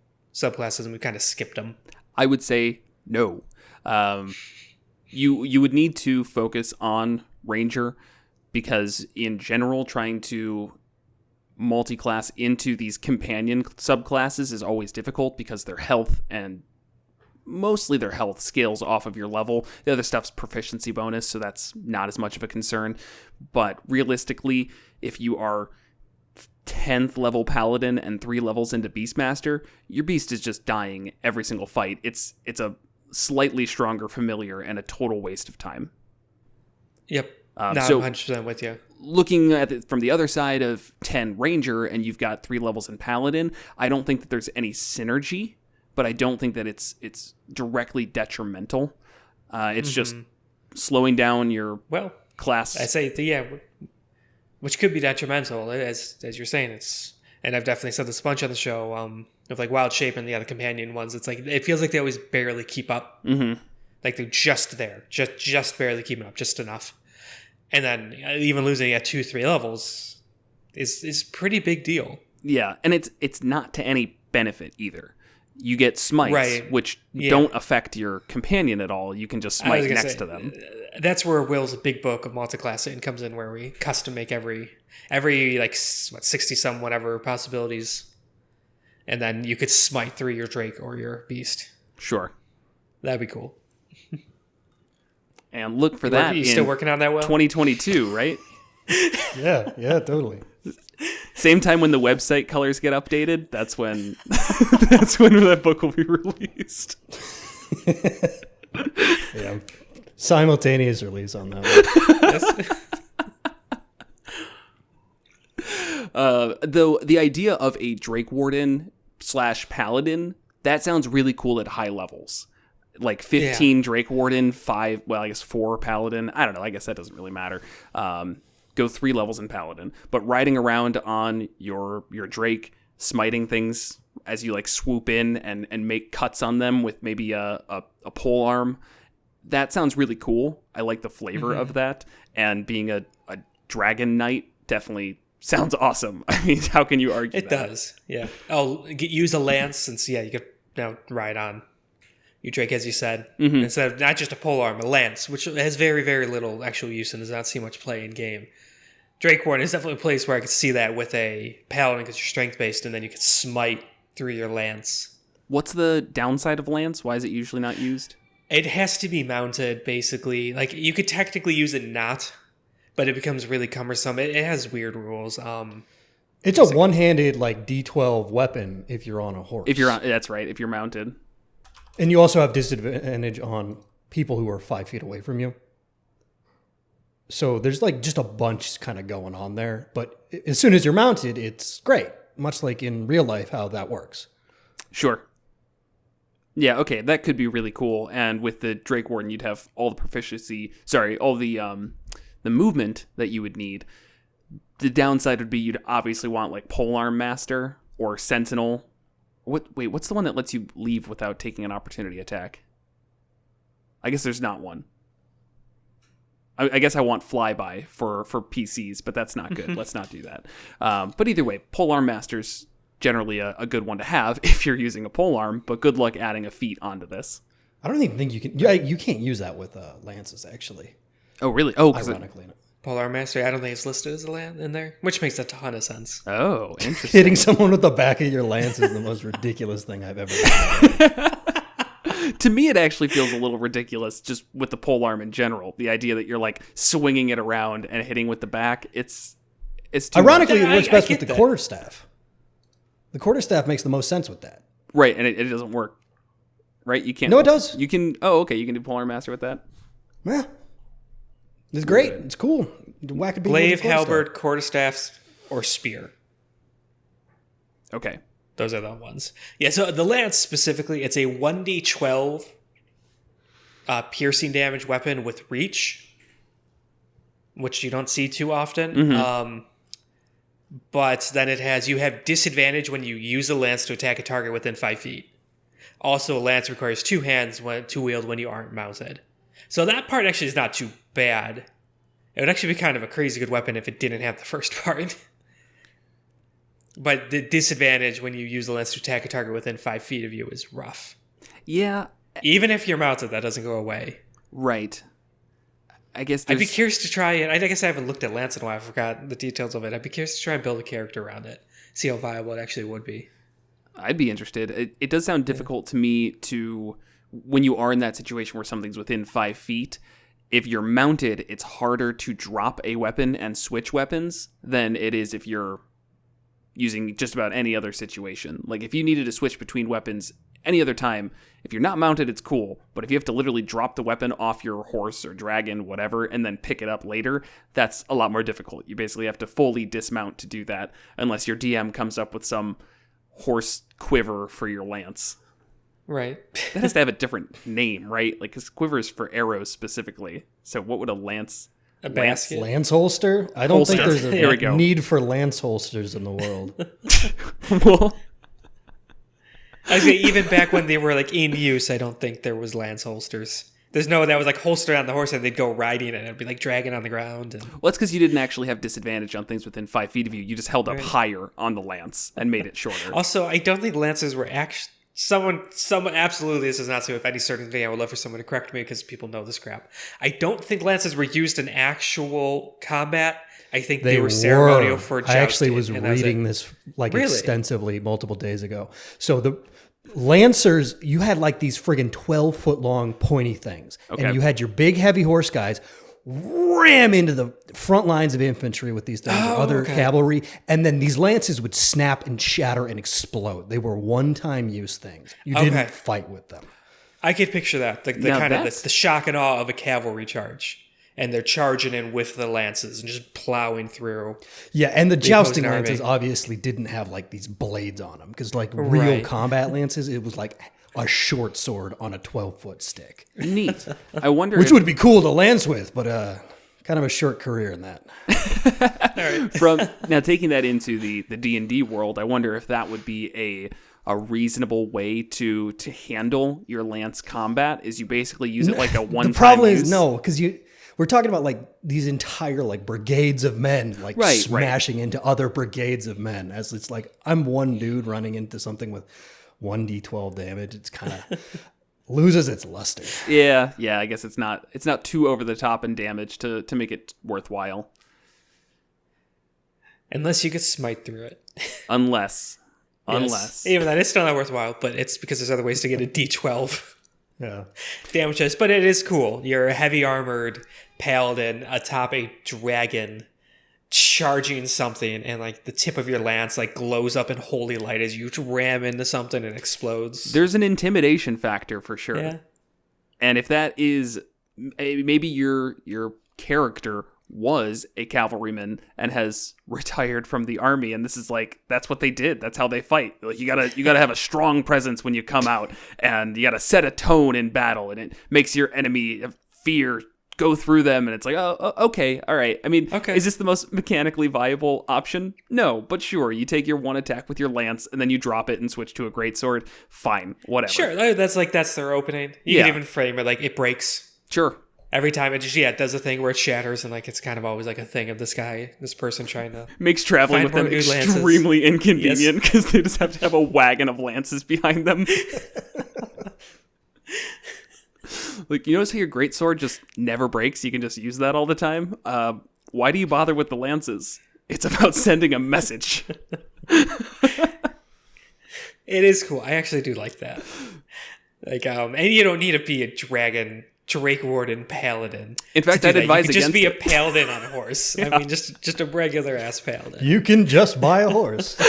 kind of skipped them. I would say no. You would need to focus on Ranger because in general, trying to multi-class into these companion subclasses is always difficult because their health and mostly their health scales off of your level. The other stuff's proficiency bonus, so that's not as much of a concern. But realistically, if you are 10th level Paladin and 3 levels into Beastmaster, your Beast is just dying every single fight. It's a slightly stronger familiar and a total waste of time. Yep. I'm 100% with you. Looking at it from the other side of 10 Ranger and you've got 3 levels in Paladin, I don't think that there's any synergy, but I don't think that it's directly detrimental. It's just slowing down your class. I say, which could be detrimental, as you're saying. And I've definitely said this a bunch on the show, of like Wild Shape and the other companion ones. It's like, it feels like they always barely keep up. Mm-hmm. Like they're just there, just barely keeping up, just enough. And then even losing at 2-3 levels is pretty big deal. Yeah, and it's not to any benefit either. You get smites, which don't affect your companion at all. You can just smite next to them. That's where Will's big book of multiclassing comes in, where we custom make every like 60 some whatever possibilities, and then you could smite through your Drake or your Beast. Sure, that'd be cool. And look for that. You still working on that, Will? 2022, right? Yeah, totally. Same time when the website colors get updated, that's when that book will be released. Yeah, simultaneous release on that one. Though the idea of a Drake Warden / Paladin, that sounds really cool at high levels. Like 15 Drake Warden, 4 Paladin. I don't know. I guess that doesn't really matter. Go 3 levels in Paladin. But riding around on your Drake, smiting things as you like swoop in and make cuts on them with maybe a pole arm, that sounds really cool. I like the flavor of that. And being a dragon knight definitely sounds awesome. I mean, how can you argue It that? does, yeah. Oh, use a lance since, you could now ride on you Drake, as you said. Instead of not just a polearm, a lance, which has very, very little actual use and does not see much play in game. Drake Warden is definitely a place where I could see that with a paladin because you're strength-based, and then you could smite through your lance. What's the downside of lance? Why is it usually not used? It has to be mounted, basically. Like, you could technically use it not, but it becomes really cumbersome. It has weird rules. It's a one-handed, like, D12 weapon if you're on a horse. That's right, if you're mounted. And you also have disadvantage on people who are 5 feet away from you. So there's like just a bunch kind of going on there. But as soon as you're mounted, it's great. Much like in real life, how that works. Sure. Yeah, okay, that could be really cool. And with the Drake Warden, you'd have all the movement that you would need. The downside would be you'd obviously want like Polearm Master or Sentinel. What's the one that lets you leave without taking an opportunity attack? I guess there's not one. I guess I want Flyby for PCs, but that's not good. Let's not do that. But either way, Polearm Master's generally a good one to have if you're using a polearm, but good luck adding a feat onto this. I don't even think you can. You can't use that with lances, actually. Oh, really? Oh, ironically. Polearm Master, I don't think it's listed as a lance in there, which makes a ton of sense. Oh, interesting. Hitting someone with the back of your lance is the most ridiculous thing I've ever done. To me, it actually feels a little ridiculous just with the polearm in general. The idea that you're like swinging it around and hitting with the back, it's too Ironically, much. it works best get with the that. quarterstaff. The quarterstaff makes the most sense with that. Right, and it doesn't work. Right? You can't. No, it does. You can. Oh, okay. You can do Polearm Master with that. Yeah. It's great. It's cool. Whack a beat with Glaive, the quarterstaff. halberd, quarterstaff, or spear. Okay. Those are the ones. Yeah, so the lance specifically, it's a 1d12 piercing damage weapon with reach, which you don't see too often. But then you have disadvantage when you use a lance to attack a target within 5 feet. Also, a lance requires 2 hands to wield when you aren't mounted. So that part actually is not too bad. It would actually be kind of a crazy good weapon if it didn't have the first part. But the disadvantage when you use the lance to attack a target within 5 feet of you is rough. Yeah. Even if you're mounted, that doesn't go away. Right. I guess I'd be curious to try it. I guess I haven't looked at Lance in a while. I forgot the details of it. I'd be curious to try and build a character around it. See how viable it actually would be. I'd be interested. It does sound difficult to me when you are in that situation where something's within 5 feet. If you're mounted, it's harder to drop a weapon and switch weapons than it is if you're using just about any other situation. Like if you needed to switch between weapons any other time, if you're not mounted, it's cool. But if you have to literally drop the weapon off your horse or dragon, whatever, and then pick it up later, that's a lot more difficult. You basically have to fully dismount to do that, unless your DM comes up with some horse quiver for your lance. Right. That has to have a different name, right? Like, because quiver is for arrows specifically. So what would a lance... A basket. Lance holster? I don't think there's Here we a go. need for lance holsters in the world. Well, I was gonna, even back when they were like in use, I don't think there was lance holsters. That was like holstered on the horse and they'd go riding and it'd be like dragging on the ground. And... well, that's because you didn't actually have disadvantage on things within 5 feet of you. You just held up higher on the lance and made it shorter. Also, I don't think lances were actually... Someone absolutely, this is not so with any certainty. I would love for someone to correct me because people know this crap. I don't think lances were used in actual combat. I think they were ceremonial for jousting. I actually was reading this extensively multiple days ago. So the Lancers, you had like these friggin' 12-foot long pointy things. Okay. And you had your big heavy horse guys ram into the front lines of infantry with these things or other cavalry. And then these lances would snap and shatter and explode. They were one-time use things. You didn't fight with them. I could picture that. The shock and awe of a cavalry charge. And they're charging in with the lances and just plowing through. Yeah, and the jousting opposing lances army. obviously didn't have like these blades on them. Because like real combat lances, it was like a short sword on a 12-foot stick. Neat. I wonder Which would be cool to lance with, but kind of a short career in that. From now taking that into the D&D world, I wonder if that would be a a reasonable way to handle your lance combat is you basically use it like a one-time The problem use. is no, because we're talking about like these entire like brigades of men like smashing into other brigades of men. As it's like I'm one dude running into something with 1d12 damage. It's kind of loses its luster. Yeah. I guess it's not too over the top in damage to make it worthwhile. Unless you could smite through it. Unless. Even then, it's still not worthwhile, but it's because there's other ways to get a d12 Yeah. damage test. But it is cool. You're a heavy armored paladin atop a dragon charging something, and like the tip of your lance like glows up in holy light as you ram into something and explodes. There's an intimidation factor for sure. Yeah. And if that is maybe your character was a cavalryman and has retired from the army, and this is like that's what they did, that's how they fight. Like you gotta have a strong presence when you come out, and you gotta set a tone in battle, and it makes your enemy fear go through them, and it's like, oh okay, all right. I mean, okay. Is this the most mechanically viable option? No, but sure, you take your one attack with your lance and then you drop it and switch to a greatsword. Fine, whatever. Sure, that's their opening. You can even frame it like it breaks. Sure. Every time it just it does a thing where it shatters, and like it's kind of always like a thing of this person trying to makes traveling with them extremely inconvenient because they just have to have a wagon of lances behind them. Like, you notice how your greatsword just never breaks? You can just use that all the time. Why do you bother with the lances? It's about sending a message. It is cool. I actually do like that. Like, and you don't need to be a Drake Warden Paladin. In fact, I'd advise against it. You could just be a Paladin on a horse. Yeah. I mean, just a regular ass Paladin. You can just buy a horse.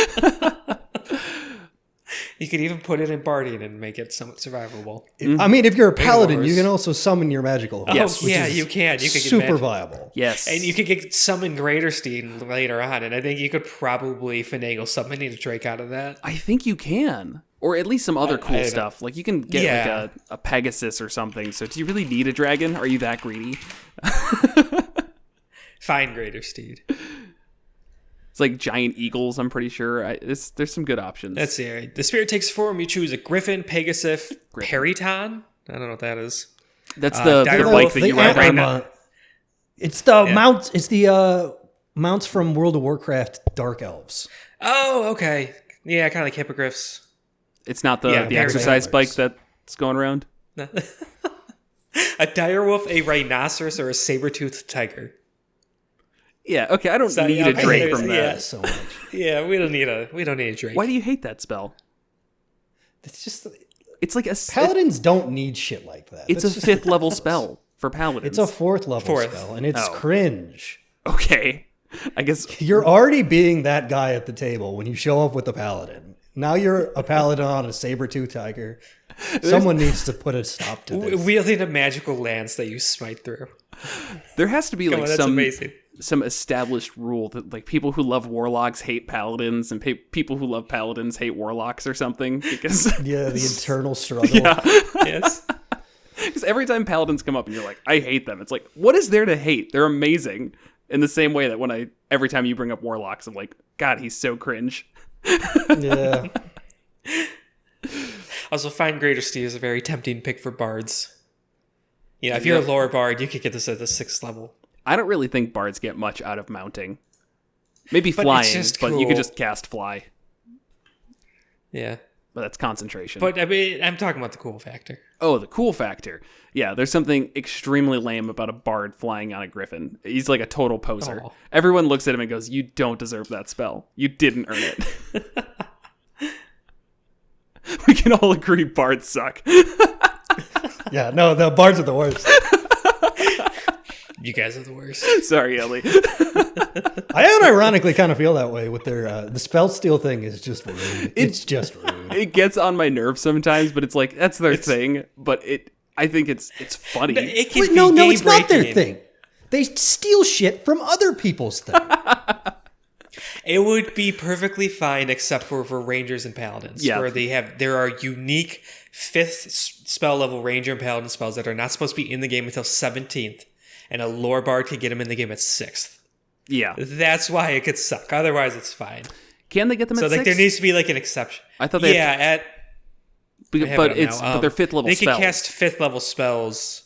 You could even put it in Barding and make it somewhat survivable. I mean, if you're a Paladin, you can also summon your magical horse. Yes, you can. You could get super viable. Yes. And you could get summon Greaterstein later on, and I think you could probably finagle summoning a Drake out of that. I think you can. Or at least some other cool stuff. Like you can get like a Pegasus or something. So do you really need a dragon? Are you that greedy? Fine Greatersteed. It's like giant eagles, I'm pretty sure. There's some good options. Let's see. The spirit takes form. You choose a Griffin, Pegasus, Periton. I don't know what that is. That's the bike that you ride right now. It's the mounts. It's the mounts from World of Warcraft Dark Elves. Oh, okay. Yeah, kind of like hippogriffs. It's not the exercise bike that's going around? A direwolf, a rhinoceros, or a saber-toothed tiger. Yeah, okay, I don't need a Drake from that. Yeah, so much. Yeah, we don't need a Drake. Why do you hate that spell? It's like a Paladins don't need shit like that. It's a 5th level spell for Paladins. It's a 4th level spell, and it's cringe. Okay. I guess you're already being that guy at the table when you show up with a Paladin. Now you're a Paladin on a saber-tooth tiger. Someone needs to put a stop to this. Wielding a magical lance that you smite through. There has to be some established rule that like people who love warlocks hate paladins and people who love paladins hate warlocks or something, because the internal struggle. Yes. Because every time paladins come up and you're like, I hate them, it's like, what is there to hate? They're amazing. In the same way that every time you bring up warlocks, I'm like, God, he's so cringe. Yeah. Also, Fine Greatersteed is a very tempting pick for bards. If you're a lower bard, you could get this at the 6th level. I don't really think bards get much out of mounting. Maybe flying, but you could just cast fly. Yeah. But that's concentration. But I mean, I'm talking about the cool factor. Oh, the cool factor. Yeah, there's something extremely lame about a bard flying on a griffin. He's like a total poser. Oh. Everyone looks at him and goes, you don't deserve that spell. You didn't earn it. We can all agree bards suck. Yeah, no, the bards are the worst. You guys are the worst. Sorry, Ellie. I unironically kind of feel that way with their the spell steal thing is just rude. It's just rude. It gets on my nerves sometimes, but it's like that's their thing. But I think it's funny. No, it's not their thing. They steal shit from other people's thing. It would be perfectly fine except for Rangers and Paladins, where there are unique 5th spell level Ranger and Paladin spells that are not supposed to be in the game until 17th, and a lore bard could get them in the game at 6th. Yeah. That's why it could suck. Otherwise, it's fine. Can they get them So at like 6? there needs to be like an exception. I thought they but but they're 5th level they spells. can cast 5th level spells.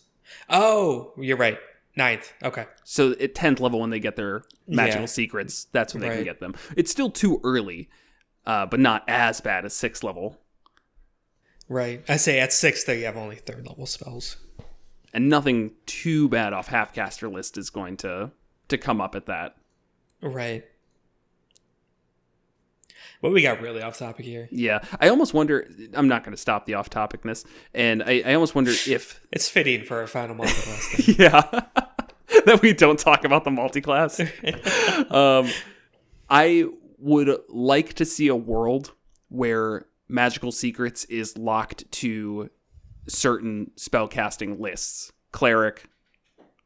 Oh, you're right. 9th. Okay. So at 10th level when they get their magical secrets, that's when they can get them. It's still too early, but not as bad as 6th level. Right. I say at 6th they have only 3rd level spells. And nothing too bad off half-caster list is going to come up at that. Right. But we got really off topic here. Yeah. I almost wonder, I'm not going to stop the off-topicness, and I almost wonder if... It's fitting for our final multiclass thing. Yeah. That we don't talk about the multiclass. I would like to see a world where Magical Secrets is locked to certain spellcasting lists. Cleric,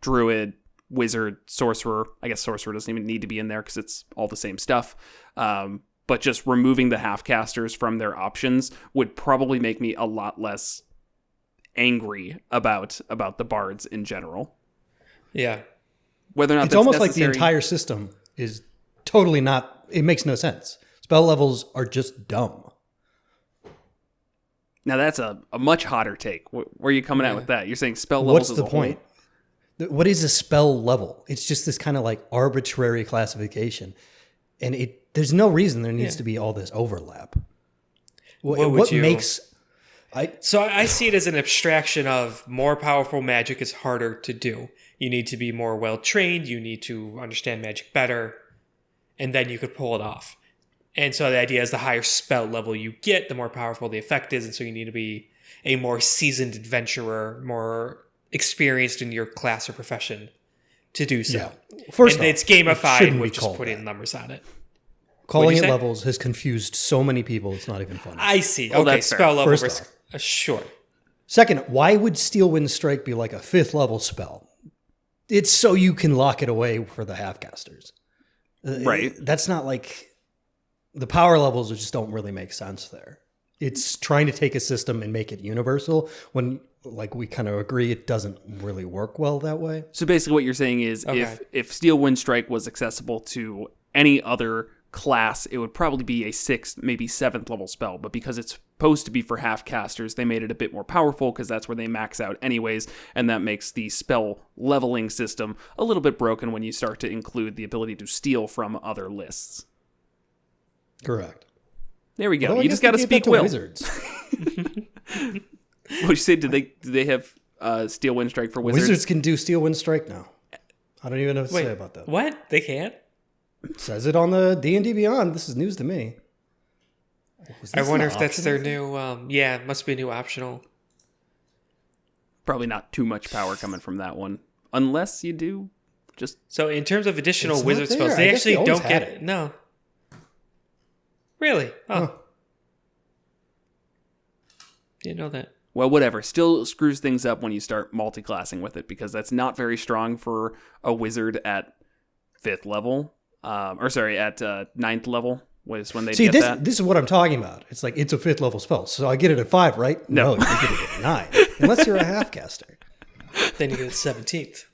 Druid, Wizard, Sorcerer. I guess Sorcerer doesn't even need to be in there because it's all the same stuff. But just removing the half-casters from their options would probably make me a lot less angry about the bards in general. Yeah. Whether or not It's that's almost necessary. like the entire system is totally not... It makes no sense. Spell levels are just dumb. Now that's a much hotter take. Where are you coming at with that? You're saying spell levels What's as the a whole? point? What is a spell level? It's just this kind of like arbitrary classification. And there's no reason there needs to be all this overlap. What makes... So I see it as an abstraction of more powerful magic is harder to do. You need to be more well-trained. You need to understand magic better. And then you could pull it off. And so the idea is the higher spell level you get, the more powerful the effect is. And so you need to be a more seasoned adventurer, more experienced in your class or profession to do so. Yeah. First and off, it's gamified with just just putting numbers on it. Calling What'd it you say? levels has confused so many people, it's not even funny. I see. Oh, Okay, that's fair. spell level First versus... Sure. Second, why would Steel Wind Strike be like a 5th level spell? It's so you can lock it away for the half-casters. Right. That's not like... The power levels just don't really make sense there. It's trying to take a system and make it universal when, like, we kind of agree it doesn't really work well that way. So basically what you're saying is if Steel Wind Strike was accessible to any other class, it would probably be a 6th, maybe 7th level spell. But because it's supposed to be for half-casters, they made it a bit more powerful because that's where they max out anyways. And that makes the spell leveling system a little bit broken when you start to include the ability to steal from other lists. Correct. There we go. Although I You guess just got to they gave speak that will. Wizards. What you say? Do they have Steel Wind Strike for Wizards? Wizards can do Steel Wind Strike now. I don't even know what to say about that. What? They can't? It says it on the D&D Beyond. This is news to me. I wonder if that's their new... it must be a new optional. Probably not too much power coming from that one. Unless you do just... So in terms of additional It's not wizard there. spells, I they guess actually they always don't get had it. it. No. Really? Oh. Huh. Didn't know that. Well, whatever. Still screws things up when you start multi-classing with it because that's not very strong for a wizard at 5th level. At 9th level was when they See, get that. this is what I'm talking about. It's like, it's a 5th level spell. So I get it at 5, right? No. You get it at 9. Unless you're a half-caster. Then you get 17th.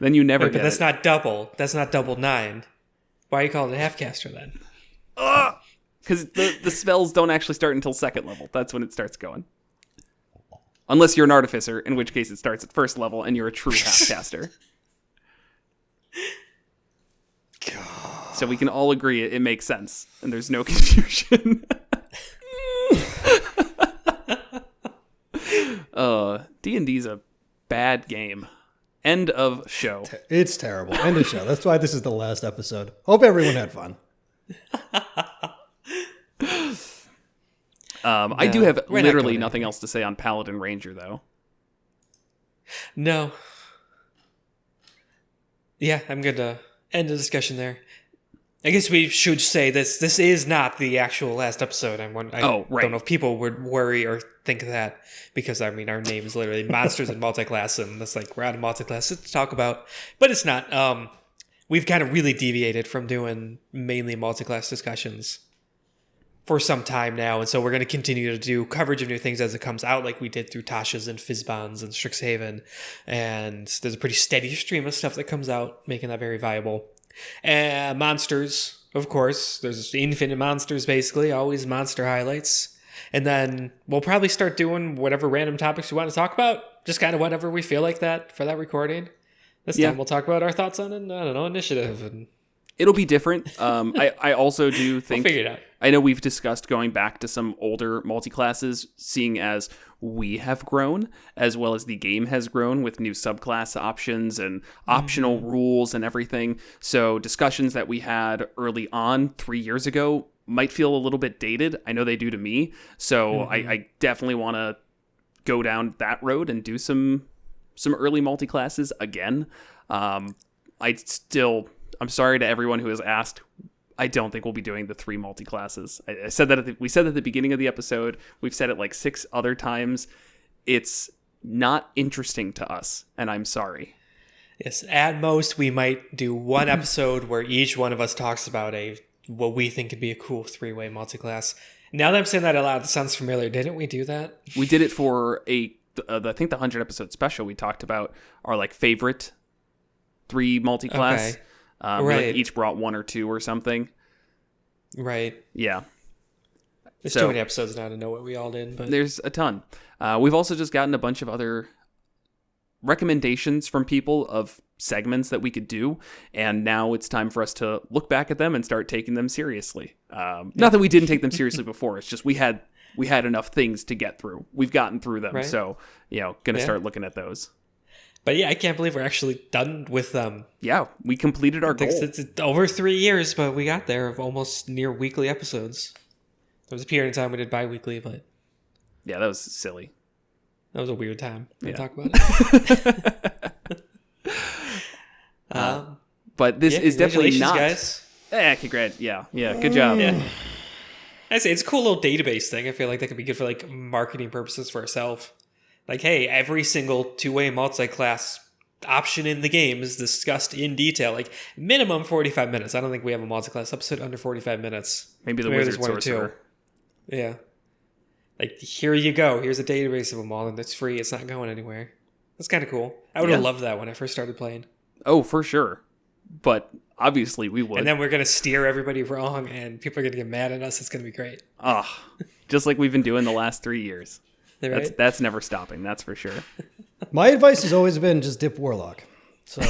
Then you never Wait, get but that's it. not double. That's not double 9. Why are you calling it half-caster then? Because the spells don't actually start until 2nd level. That's when it starts going. Unless you're an artificer, in which case it starts at 1st level and you're a true half-caster. God. So we can all agree it makes sense, and there's no confusion. D&D's a bad game. End of show. It's terrible. End of show. That's why this is the last episode. Hope everyone had fun. I do have we're not literally going nothing else to say on Paladin Ranger, though. No. Yeah, I'm going to end the discussion there. I guess we should say this is not the actual last episode. I don't know if people would worry or think that because, I mean, our name is literally Monsters and Multiclass, and it's like we're out of multiclass to talk about. But it's not. We've kind of really deviated from doing mainly multiclass discussions for some time now, and so we're going to continue to do coverage of new things as it comes out, like we did through Tasha's and Fizzbonds and Strixhaven, and there's a pretty steady stream of stuff that comes out, making that very viable. Monsters of course. There's infinite monsters, basically, always monster highlights. And then we'll probably start doing whatever random topics we want to talk about, just kind of whatever we feel like that for that recording. This time we'll talk about our thoughts on, initiative. And it'll be different. I also do think... We'll figure it out. I know we've discussed going back to some older multi-classes, seeing as we have grown, as well as the game has grown with new subclass options and optional rules and everything. So discussions that we had early on 3 years ago might feel a little bit dated. I know they do to me. So I definitely want to go down that road and do some early multi-classes again. I'm sorry to everyone who has asked. I don't think we'll be doing the 3 multi-classes. I said that we said that at the beginning of the episode. We've said it like 6 other times. It's not interesting to us, and I'm sorry. Yes, at most we might do one episode where each one of us talks about what we think could be a cool 3-way multi-class. Now that I'm saying that out loud, it sounds familiar. Didn't we do that? We did it for I think the 100 episode special. We talked about our like favorite 3 multi-class. Okay. We like each brought 1 or 2 or something. Right. Yeah. There's too many episodes now to know what we all did. But there's a ton. We've also just gotten a bunch of other recommendations from people of segments that we could do, and now it's time for us to look back at them and start taking them seriously. Not that we didn't take them seriously before. It's just we had enough things to get through. We've gotten through them, so gonna start looking at those. But yeah, I can't believe we're actually done with them. Yeah, we completed our goal. It's over 3 years, but we got there of almost near weekly episodes. There was a period of time we did bi-weekly, but... Yeah, that was silly. That was a weird time to talk about it. But this is definitely not... guys. Congrats. Yeah, good job. Yeah. I say it's a cool little database thing. I feel like that could be good for like marketing purposes for ourselves. Like, hey, every single 2-way multi-class option in the game is discussed in detail. Like, minimum 45 minutes. I don't think we have a multi-class episode under 45 minutes. Maybe the Wizard Sorcerer. Yeah. Like, here you go. Here's a database of them all, and it's free. It's not going anywhere. That's kind of cool. I would have loved that when I first started playing. Oh, for sure. But obviously we would. And then we're going to steer everybody wrong, and people are going to get mad at us. It's going to be great. Just like we've been doing the last 3 years. Right? That's never stopping. That's for sure. My advice has always been just dip warlock. So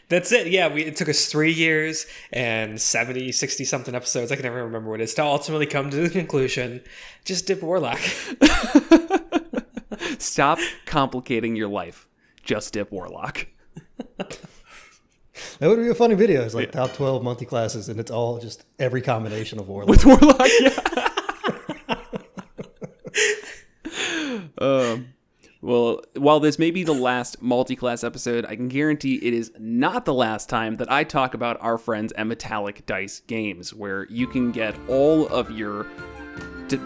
that's it. Yeah, it took us 3 years and 70, 60 something episodes. I can never remember what it is to ultimately come to the conclusion. Just dip warlock. Stop complicating your life. Just dip warlock. That would be a funny video. It's like top 12 multi-classes, and it's all just every combination of warlock. With warlock, yeah. Well, while this may be the last multi-class episode, I can guarantee it is not the last time that I talk about our friends at Metallic Dice Games, where you can get all of your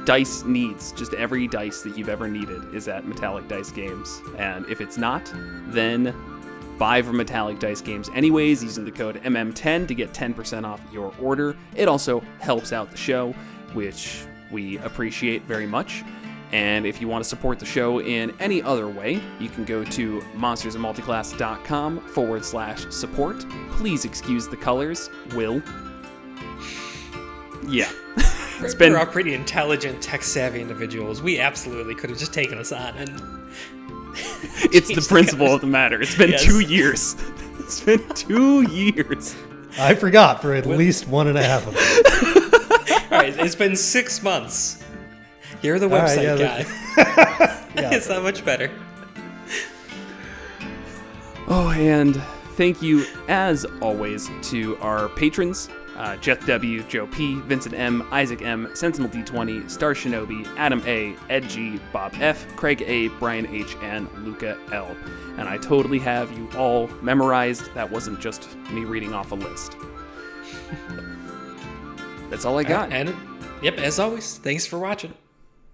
dice needs. Just every dice that you've ever needed is at Metallic Dice Games. And if it's not, then buy from Metallic Dice Games anyways, using the code MM10 to get 10% off your order. It also helps out the show, which we appreciate very much. And if you want to support the show in any other way, you can go to monstersmulticlass.com/support. Please excuse the colors, Will. Yeah. We're all pretty intelligent, tech-savvy individuals. We absolutely could have just taken us on and... It's the principle of the matter. It's been 2 years. It's been 2 years. I forgot for at least 1.5 of them. All right, it's been 6 months. You're the website guy. It's not much better. Oh, and thank you, as always, to our patrons. Jeff W., Joe P., Vincent M., Isaac M., Sentinel D20, Star Shinobi, Adam A., Ed G., Bob F., Craig A., Brian H., and Luca L. And I totally have you all memorized. That wasn't just me reading off a list. That's all I got. And, yep, as always, thanks for watching.